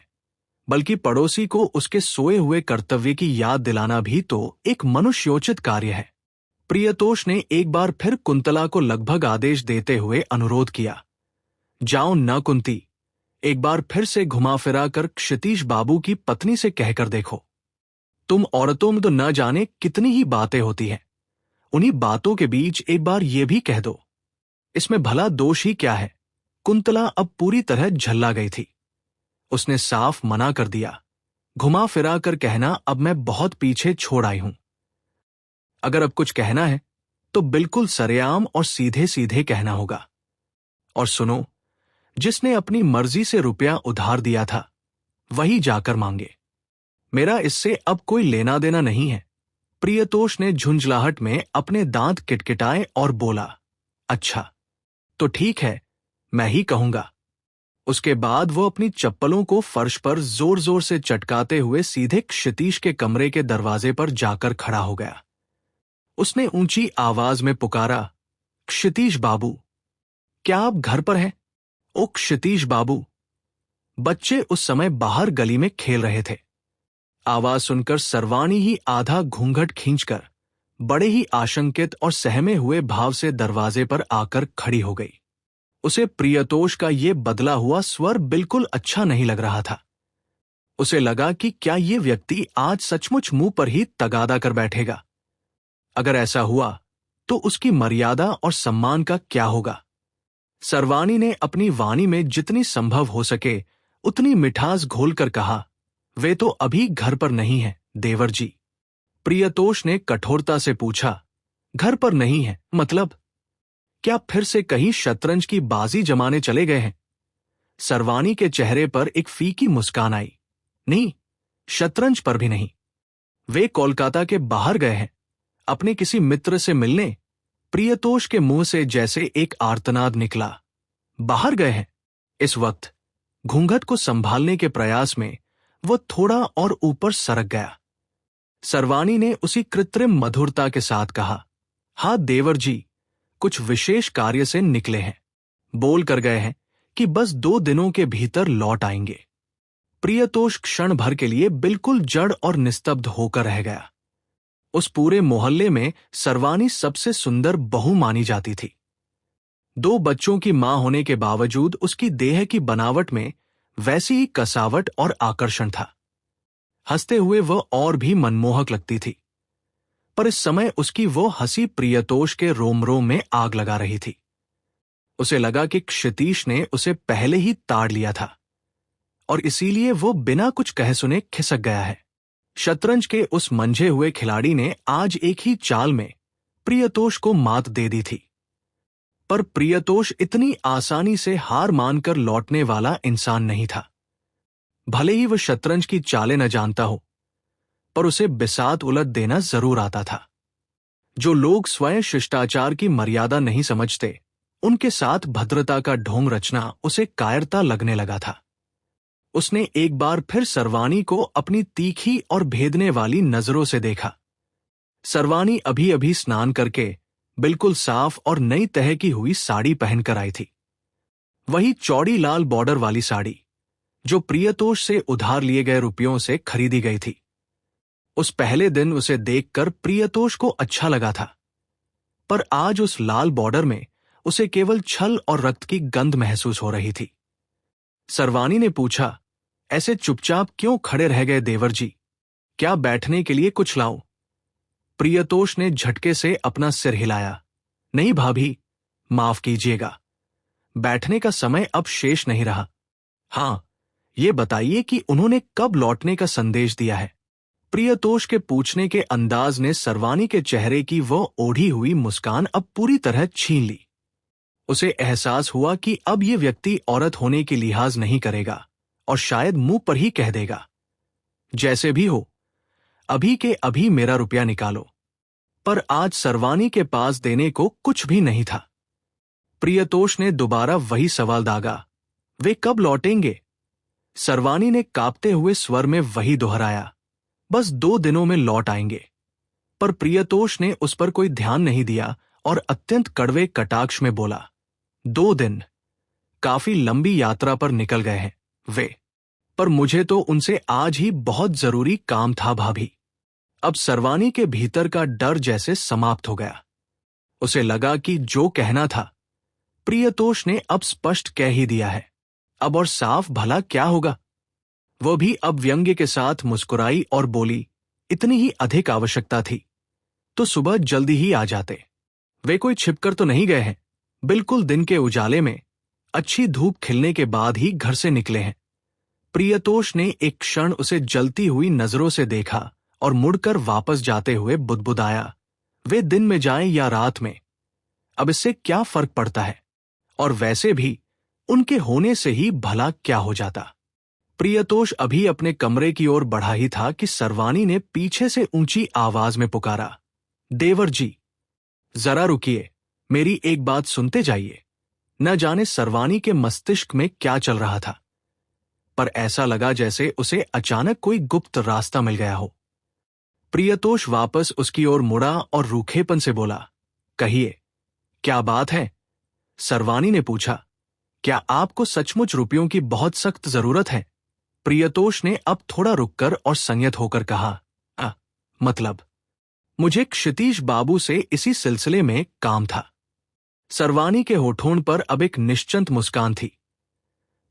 Speaker 1: बल्कि पड़ोसी को उसके सोए हुए कर्तव्य की याद दिलाना भी तो एक मनुष्योचित कार्य है। प्रियतोष ने एक बार फिर कुंतला को लगभग आदेश देते हुए अनुरोध किया, जाओ न कुंती, एक बार फिर से घुमा फिरा कर क्षितीश बाबू की पत्नी से कहकर देखो। तुम औरतों में तो न जाने कितनी ही बातें होती हैं, उन्हीं बातों के बीच एक बार ये भी कह दो। इसमें भला दोष ही क्या है? कुंतला अब पूरी तरह झल्ला गई थी। उसने साफ मना कर दिया, घुमा फिरा कर कहना अब मैं बहुत पीछे छोड़ आई हूं। अगर अब कुछ कहना है तो बिल्कुल सरेआम और सीधे सीधे कहना होगा। और सुनो, जिसने अपनी मर्जी से रुपया उधार दिया था वही जाकर मांगे। मेरा इससे अब कोई लेना देना नहीं है। प्रियतोष ने झुंझलाहट में अपने दांत किटकिटाए और बोला, अच्छा तो ठीक है, मैं ही कहूंगा। उसके बाद वो अपनी चप्पलों को फर्श पर जोर जोर से चटकाते हुए सीधे क्षितीश के कमरे के दरवाजे पर जाकर खड़ा हो गया। उसने ऊंची आवाज में पुकारा, क्षितीश बाबू, क्या आप घर पर हैं? ओ क्षितीश बाबू। बच्चे उस समय बाहर गली में खेल रहे थे। आवाज सुनकर सर्वाणी ही आधा घूंघट खींचकर बड़े ही आशंकित और सहमे हुए भाव से दरवाजे पर आकर खड़ी हो गई। उसे प्रियतोष का ये बदला हुआ स्वर बिल्कुल अच्छा नहीं लग रहा था। उसे लगा कि क्या ये व्यक्ति आज सचमुच मुंह पर ही तगादा कर बैठेगा। अगर ऐसा हुआ तो उसकी मर्यादा और सम्मान का क्या होगा? सर्वाणी ने अपनी वाणी में जितनी संभव हो सके उतनी मिठास घोलकर कहा, वे तो अभी घर पर नहीं है देवर जी। प्रियतोष ने कठोरता से पूछा, घर पर नहीं है मतलब? क्या फिर से कहीं शतरंज की बाजी जमाने चले गए हैं? सर्वाणी के चेहरे पर एक फीकी मुस्कान आई। नहीं, शतरंज पर भी नहीं। वे कोलकाता के बाहर गए हैं, अपने किसी मित्र से मिलने। प्रियतोष के मुंह से जैसे एक आर्तनाद निकला। बाहर गए हैं? इस वक्त घूंघट को संभालने के प्रयास में वो थोड़ा और ऊपर सरक गया। सर्वाणी ने उसी कृत्रिम मधुरता के साथ कहा, हाँ देवर जी, कुछ विशेष कार्य से निकले हैं। बोल कर गए हैं कि बस 2 दिनों के भीतर लौट आएंगे। प्रियतोष क्षण भर के लिए बिल्कुल जड़ और निस्तब्ध होकर रह गया। उस पूरे मोहल्ले में सर्वाणी सबसे सुंदर बहू मानी जाती थी। 2 बच्चों की मां होने के बावजूद उसकी देह की बनावट में वैसी ही कसावट और आकर्षण था। हंसते हुए वह और भी मनमोहक लगती थी, पर इस समय उसकी वो हंसी प्रियतोष के रोम रोम में आग लगा रही थी। उसे लगा कि क्षितीश ने उसे पहले ही ताड़ लिया था और इसीलिए वो बिना कुछ कहे सुने खिसक गया है। शतरंज के उस मंझे हुए खिलाड़ी ने आज एक ही चाल में प्रियतोष को मात दे दी थी, पर प्रियतोष इतनी आसानी से हार मानकर लौटने वाला इंसान नहीं था। भले ही वह शतरंज की चालें न जानता हो, पर उसे बिसात उलट देना जरूर आता था। जो लोग स्वयं शिष्टाचार की मर्यादा नहीं समझते, उनके साथ भद्रता का ढोंग रचना उसे कायरता लगने लगा था। उसने एक बार फिर सर्वाणी को अपनी तीखी और भेदने वाली नजरों से देखा। सर्वाणी अभी अभी स्नान करके बिल्कुल साफ और नई तह की हुई साड़ी पहनकर आई थी। वही चौड़ी लाल बॉर्डर वाली साड़ी जो प्रियतोष से उधार लिए गए रुपयों से खरीदी गई थी। उस पहले दिन उसे देखकर प्रियतोष को अच्छा लगा था, पर आज उस लाल बॉर्डर में उसे केवल छल और रक्त की गंध महसूस हो रही थी। सर्वाणी ने पूछा, ऐसे चुपचाप क्यों खड़े रह गए देवर जी? क्या बैठने के लिए कुछ लाऊं? प्रियतोष ने झटके से अपना सिर हिलाया। नहीं भाभी, माफ कीजिएगा, बैठने का समय अब शेष नहीं रहा। हाँ, ये बताइए कि उन्होंने कब लौटने का संदेश दिया है? प्रियतोष के पूछने के अंदाज ने सर्वाणी के चेहरे की वो ओढ़ी हुई मुस्कान अब पूरी तरह छीन ली। उसे एहसास हुआ कि अब ये व्यक्ति औरत होने की लिहाज नहीं करेगा और शायद मुंह पर ही कह देगा, जैसे भी हो, अभी के अभी मेरा रुपया निकालो। पर आज सर्वाणी के पास देने को कुछ भी नहीं था। प्रियतोष ने दोबारा वही सवाल दागा, वे कब लौटेंगे? सर्वाणी ने कांपते हुए स्वर में वही दोहराया, बस 2 दिनों में लौट आएंगे। पर प्रियतोष ने उस पर कोई ध्यान नहीं दिया और अत्यंत कड़वे कटाक्ष में बोला, 2 दिन? काफी लंबी यात्रा पर निकल गए हैं वे। पर मुझे तो उनसे आज ही बहुत जरूरी काम था भाभी। अब सरवानी के भीतर का डर जैसे समाप्त हो गया। उसे लगा कि जो कहना था प्रियतोष ने अब स्पष्ट कह ही दिया है। अब और साफ भला क्या होगा। वह भी अब व्यंग्य के साथ मुस्कुराई और बोली, इतनी ही अधिक आवश्यकता थी तो सुबह जल्दी ही आ जाते। वे कोई छिपकर तो नहीं गए हैं, बिल्कुल दिन के उजाले में अच्छी धूप खिलने के बाद ही घर से निकले हैं। प्रियतोष ने एक क्षण उसे जलती हुई नजरों से देखा और मुड़कर वापस जाते हुए बुदबुदाया, वे दिन में जाएं या रात में, अब इससे क्या फर्क पड़ता है, और वैसे भी उनके होने से ही भला क्या हो जाता। प्रियतोष अभी अपने कमरे की ओर बढ़ा ही था कि सरवानी ने पीछे से ऊंची आवाज में पुकारा, देवर जी, जरा रुकिए, मेरी एक बात सुनते जाइए। न जाने सरवानी के मस्तिष्क में क्या चल रहा था, पर ऐसा लगा जैसे उसे अचानक कोई गुप्त रास्ता मिल गया हो। प्रियतोष वापस उसकी ओर मुड़ा और रूखेपन से बोला, कहिए, क्या बात है? सरवानी ने पूछा, क्या आपको सचमुच रुपयों की बहुत सख्त जरूरत है? प्रियतोष ने अब थोड़ा रुककर और संयत होकर कहा, मतलब मुझे क्षितीश बाबू से इसी सिलसिले में काम था। सरवानी के होठों पर अब एक निश्चिंत मुस्कान थी,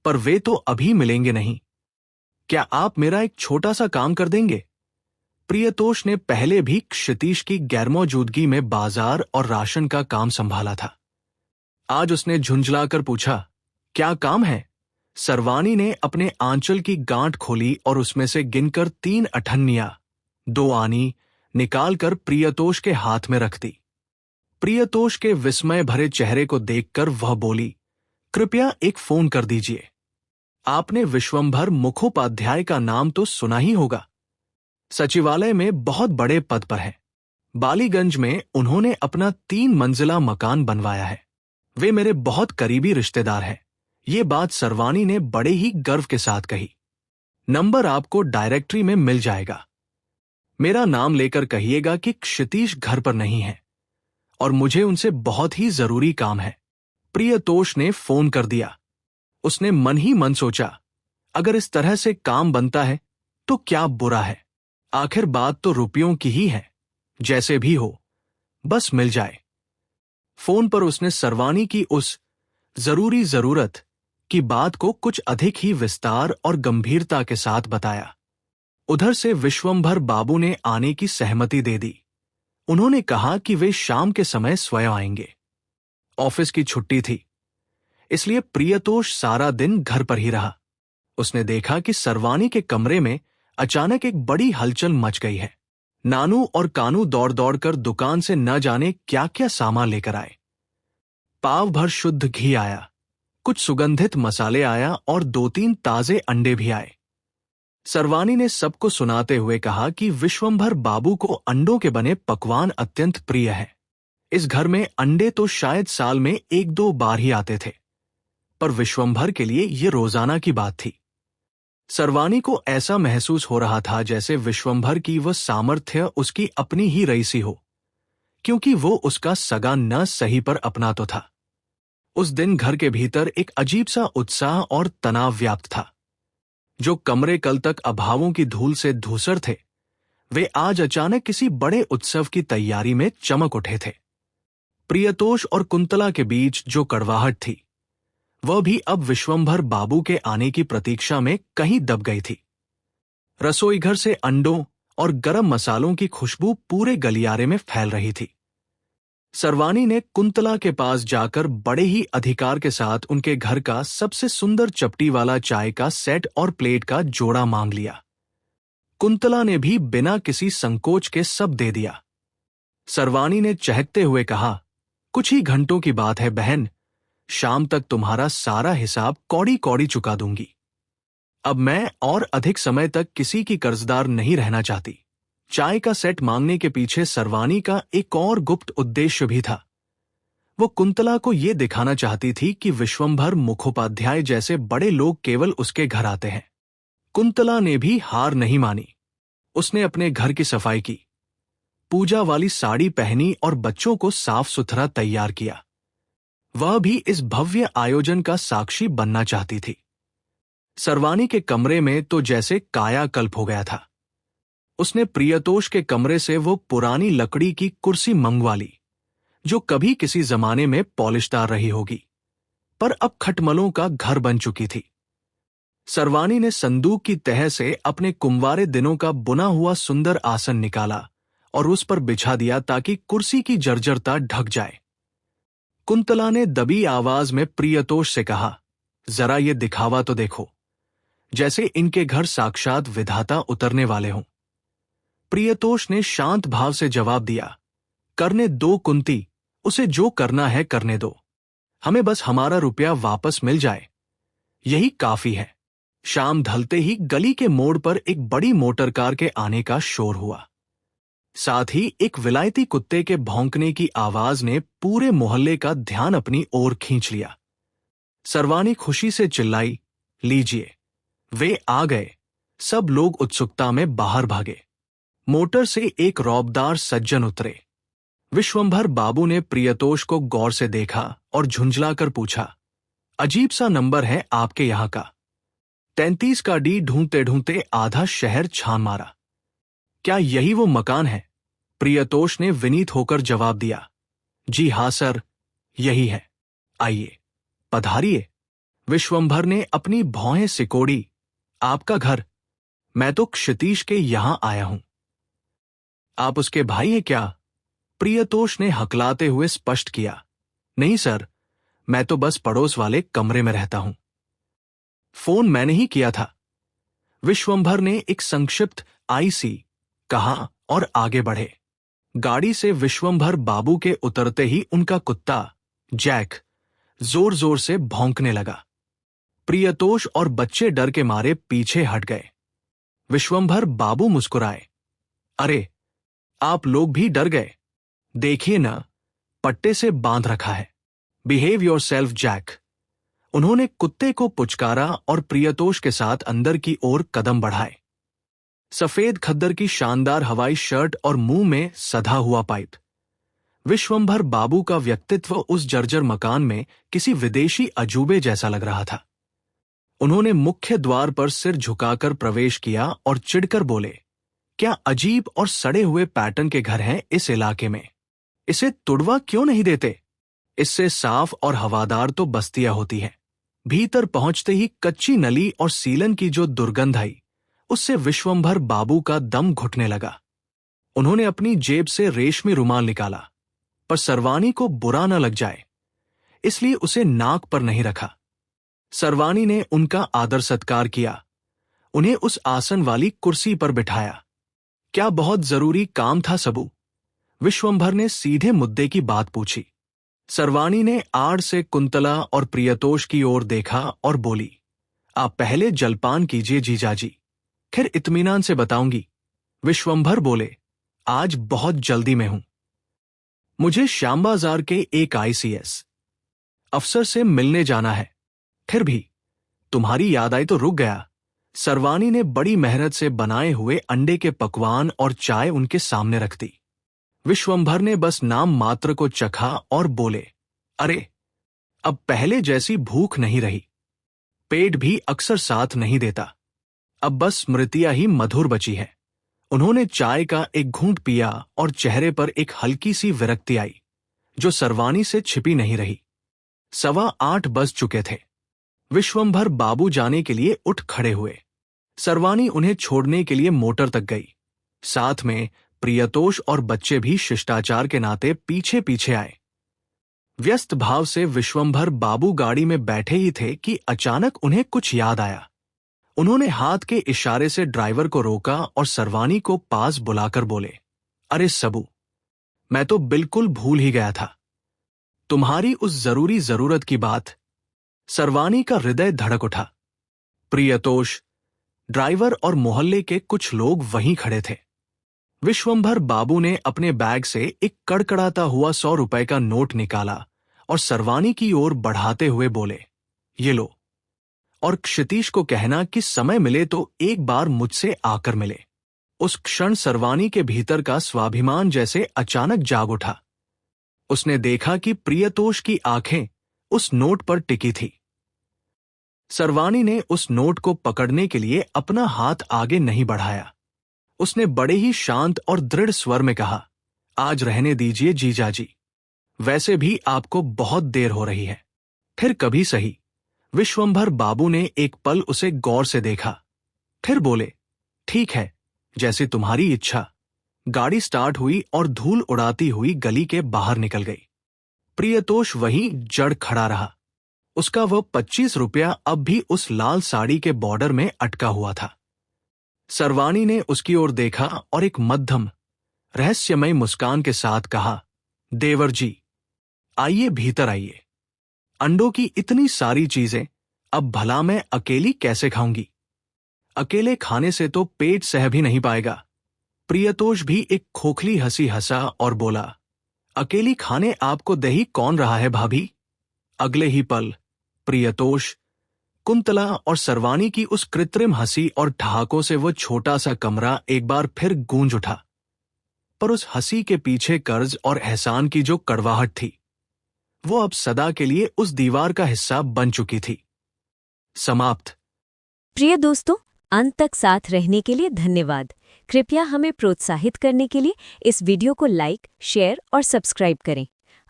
Speaker 1: पर वे तो अभी मिलेंगे नहीं। क्या आप मेरा एक छोटा सा काम कर देंगे? प्रियतोष ने पहले भी क्षितीश की गैरमौजूदगी में बाजार और राशन का काम संभाला था। आज उसने झुंझलाकर पूछा, क्या काम है? सरवानी ने अपने आंचल की गांठ खोली और उसमें से गिनकर 3 अठन्नियां, 2 आनी निकालकर प्रियतोष के हाथ में रख दी। प्रियतोष के विस्मय भरे चेहरे को देखकर वह बोली, कृपया एक फोन कर दीजिए। आपने विश्वंभर मुखोपाध्याय का नाम तो सुना ही होगा। सचिवालय में बहुत बड़े पद पर है। बालीगंज में उन्होंने अपना 3 मंजिला मकान बनवाया है। वे मेरे बहुत करीबी रिश्तेदार हैं। ये बात सरवानी ने बड़े ही गर्व के साथ कही। नंबर आपको डायरेक्टरी में मिल जाएगा। मेरा नाम लेकर कहिएगा कि क्षितीश घर पर नहीं है और मुझे उनसे बहुत ही जरूरी काम है। प्रियतोष ने फोन कर दिया। उसने मन ही मन सोचा, अगर इस तरह से काम बनता है तो क्या बुरा है। आखिर बात तो रुपयों की ही है। जैसे भी हो, बस मिल जाए। फोन पर उसने सरवानी की उस जरूरी जरूरत की बात को कुछ अधिक ही विस्तार और गंभीरता के साथ बताया। उधर से विश्वंभर बाबू ने आने की सहमति दे दी। उन्होंने कहा कि वे शाम के समय स्वयं आएंगे। ऑफिस की छुट्टी थी, इसलिए प्रियतोष सारा दिन घर पर ही रहा। उसने देखा कि सरवानी के कमरे में अचानक एक बड़ी हलचल मच गई है। नानू और कानू दौड़ दौड़ कर दुकान से न जाने क्या क्या सामान लेकर आए। पाव भर शुद्ध घी आया, कुछ सुगंधित मसाले आया और 2-3 ताजे अंडे भी आए। सरवानी ने सबको सुनाते हुए कहा कि विश्वंभर बाबू को अंडों के बने पकवान अत्यंत प्रिय है। इस घर में अंडे तो शायद साल में 1-2 बार ही आते थे, पर विश्वंभर के लिए ये रोजाना की बात थी। सरवानी को ऐसा महसूस हो रहा था जैसे विश्वंभर की वह सामर्थ्य उसकी अपनी ही रईसी हो, क्योंकि वो उसका सगा न सही पर अपना तो था। उस दिन घर के भीतर एक अजीब सा उत्साह और तनाव व्याप्त था। जो कमरे कल तक अभावों की धूल से धूसर थे, वे आज अचानक किसी बड़े उत्सव की तैयारी में चमक उठे थे। प्रियतोष और कुंतला के बीच जो कड़वाहट थी, वह भी अब विश्वंभर बाबू के आने की प्रतीक्षा में कहीं दब गई थी। रसोई घर से अंडों और गरम मसालों की खुशबू पूरे गलियारे में फैल रही थी। सरवानी ने कुंतला के पास जाकर बड़े ही अधिकार के साथ उनके घर का सबसे सुंदर चपटी वाला चाय का सेट और प्लेट का जोड़ा मांग लिया। कुंतला ने भी बिना किसी संकोच के सब दे दिया। सरवानी ने चहकते हुए कहा, कुछ ही घंटों की बात है बहन, शाम तक तुम्हारा सारा हिसाब कौड़ी कौड़ी चुका दूंगी। अब मैं और अधिक समय तक किसी की कर्जदार नहीं रहना चाहती। चाय का सेट मांगने के पीछे सरवानी का एक और गुप्त उद्देश्य भी था। वो कुंतला को ये दिखाना चाहती थी कि विश्वंभर मुखोपाध्याय जैसे बड़े लोग केवल उसके घर आते हैं। कुंतला ने भी हार नहीं मानी। उसने अपने घर की सफाई की, पूजा वाली साड़ी पहनी और बच्चों को साफ सुथरा तैयार किया। वह भी इस भव्य आयोजन का साक्षी बनना चाहती थी। सर्वानी के कमरे में तो जैसे कायाकल्प हो गया था। उसने प्रियतोष के कमरे से वो पुरानी लकड़ी की कुर्सी मंगवा ली, जो कभी किसी जमाने में पॉलिशदार रही होगी, पर अब खटमलों का घर बन चुकी थी। सर्वानी ने संदूक की तह से अपने कुंवारे दिनों का बुना हुआ सुंदर आसन निकाला और उस पर बिछा दिया ताकि कुर्सी की जर्जरता ढक जाए। कुंतला ने दबी आवाज में प्रियतोष से कहा, जरा ये दिखावा तो देखो, जैसे इनके घर साक्षात विधाता उतरने वाले हों। प्रियतोष ने शांत भाव से जवाब दिया, करने दो कुंती, उसे जो करना है करने दो, हमें बस हमारा रुपया वापस मिल जाए, यही काफी है। शाम ढलते ही गली के मोड़ पर एक बड़ी मोटर कार के आने का शोर हुआ। साथ ही एक विलायती कुत्ते के भौंकने की आवाज ने पूरे मोहल्ले का ध्यान अपनी ओर खींच लिया। सर्वानी खुशी से चिल्लाई, लीजिए, वे आ गए। सब लोग उत्सुकता में बाहर भागे। मोटर से एक रौबदार सज्जन उतरे। विश्वंभर बाबू ने प्रियतोष को गौर से देखा और झुंझलाकर पूछा, अजीब सा नंबर है आपके यहां का। 33 का डी ढूंढते ढूंढते आधा शहर छान मारा। क्या यही वो मकान है? प्रियतोष ने विनीत होकर जवाब दिया, जी हां सर, यही है। आइए, पधारिए। विश्वंभर ने अपनी भौहें सिकोड़ी, आपका घर? मैं तो क्षितीश के यहां आया हूं। आप उसके भाई हैं क्या? प्रियतोष ने हकलाते हुए स्पष्ट किया, नहीं सर, मैं तो बस पड़ोस वाले कमरे में रहता हूं। फोन मैंने ही किया था। विश्वंभर ने एक संक्षिप्त आईसी कहा और आगे बढ़े। गाड़ी से विश्वंभर बाबू के उतरते ही उनका कुत्ता जैक जोर जोर से भौंकने लगा। प्रियतोष और बच्चे डर के मारे पीछे हट गए। विश्वंभर बाबू मुस्कुराए, अरे आप लोग भी डर गए? देखिए ना, पट्टे से बांध रखा है। Behave yourself Jack. उन्होंने कुत्ते को पुचकारा और प्रियतोष के साथ अंदर की ओर कदम बढ़ाए। सफेद खद्दर की शानदार हवाई शर्ट और मुंह में सधा हुआ पाइप। विश्वंभर बाबू का व्यक्तित्व उस जर्जर मकान में किसी विदेशी अजूबे जैसा लग रहा था। उन्होंने मुख्य द्वार पर सिर झुकाकर प्रवेश किया और चिढ़कर बोले, क्या अजीब और सड़े हुए पैटर्न के घर हैं इस इलाके में? इसे तुड़वा क्यों नहीं देते? इससे साफ और हवादार तो बस्तियां होती हैं। भीतर पहुंचते ही कच्ची नली और सीलन की जो दुर्गंध आई, उससे विश्वंभर बाबू का दम घुटने लगा। उन्होंने अपनी जेब से रेशमी रुमाल निकाला, पर सर्वानी को बुरा न लग जाए, इसलिए उसे नाक पर नहीं रखा। सर्वानी ने उनका आदर सत्कार किया, उन्हें उस आसन वाली कुर्सी पर बिठाया। क्या बहुत जरूरी काम था सबू? विश्वंभर ने सीधे मुद्दे की बात पूछी। सर्वानी ने आड़ से कुंतला और प्रियतोष की ओर देखा और बोली, आप पहले जलपान कीजिए जीजाजी, फिर इत्मीनान से बताऊंगी। विश्वंभर बोले, आज बहुत जल्दी में हूं। मुझे श्याम बाजार के एक आईसीएस अफसर से मिलने जाना है। फिर भी तुम्हारी याद आई तो रुक गया। सर्वानी ने बड़ी मेहनत से बनाए हुए अंडे के पकवान और चाय उनके सामने रख दी। विश्वंभर ने बस नाम मात्र को चखा और बोले, अरे अब पहले जैसी भूख नहीं रही, पेट भी अक्सर साथ नहीं देता, अब बस स्मृतियां ही मधुर बची है। उन्होंने चाय का एक घूंट पिया और चेहरे पर एक हल्की सी विरक्ति आई, जो सर्वानी से छिपी नहीं रही। 8:15 बज चुके थे। विश्वंभर बाबू जाने के लिए उठ खड़े हुए। सर्वानी उन्हें छोड़ने के लिए मोटर तक गई। साथ में प्रियतोष और बच्चे भी शिष्टाचार के नाते पीछे पीछे आए। व्यस्त भाव से विश्वंभर बाबू गाड़ी में बैठे ही थे कि अचानक उन्हें कुछ याद आया। उन्होंने हाथ के इशारे से ड्राइवर को रोका और सर्वानी को पास बुलाकर बोले, अरे सबू, मैं तो बिल्कुल भूल ही गया था तुम्हारी उस जरूरी जरूरत की बात। सर्वानी का हृदय धड़क उठा। प्रियतोष, ड्राइवर और मोहल्ले के कुछ लोग वहीं खड़े थे। विश्वंभर बाबू ने अपने बैग से एक कड़कड़ाता हुआ 100 रुपए का नोट निकाला और सर्वानी की ओर बढ़ाते हुए बोले, ये लो, और क्षितीश को कहना कि समय मिले तो एक बार मुझसे आकर मिले। उस क्षण सर्वानी के भीतर का स्वाभिमान जैसे अचानक जाग उठा। उसने देखा कि प्रियतोष की आंखें उस नोट पर टिकी थी। सर्वानी ने उस नोट को पकड़ने के लिए अपना हाथ आगे नहीं बढ़ाया। उसने बड़े ही शांत और दृढ़ स्वर में कहा, आज रहने दीजिए जीजाजी, वैसे भी आपको बहुत देर हो रही है। फिर कभी सही। विश्वंभर बाबू ने एक पल उसे गौर से देखा, फिर बोले, ठीक है, जैसे तुम्हारी इच्छा। गाड़ी स्टार्ट हुई और धूल उड़ाती हुई गली के बाहर निकल गई। प्रियतोष वहीं जड़ खड़ा रहा। उसका वह 25 रुपया अब भी उस लाल साड़ी के बॉर्डर में अटका हुआ था। सर्वानी ने उसकी ओर देखा और एक मध्यम रहस्यमय मुस्कान के साथ कहा, देवर जी, आइए भीतर आइए। अंडों की इतनी सारी चीजें अब भला मैं अकेली कैसे खाऊंगी? अकेले खाने से तो पेट सह भी नहीं पाएगा। प्रियतोष भी एक खोखली हंसी हंसा और बोला, अकेली खाने आपको दही कौन रहा है भाभी? अगले ही पल प्रियतोष, कुंतला और सर्वानी की उस कृत्रिम हंसी और ठहाकों से वो छोटा सा कमरा एक बार फिर गूंज उठा। पर उस हंसी के पीछे कर्ज और एहसान की जो कड़वाहट थी, वो अब सदा के लिए उस दीवार का हिस्सा बन चुकी थी। समाप्त।
Speaker 2: प्रिय दोस्तों, अंत तक साथ रहने के लिए धन्यवाद। कृपया हमें प्रोत्साहित करने के लिए इस वीडियो को लाइक, शेयर और सब्सक्राइब करें।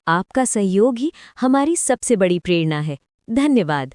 Speaker 2: आपका सहयोग ही हमारी सबसे बड़ी प्रेरणा है। धन्यवाद।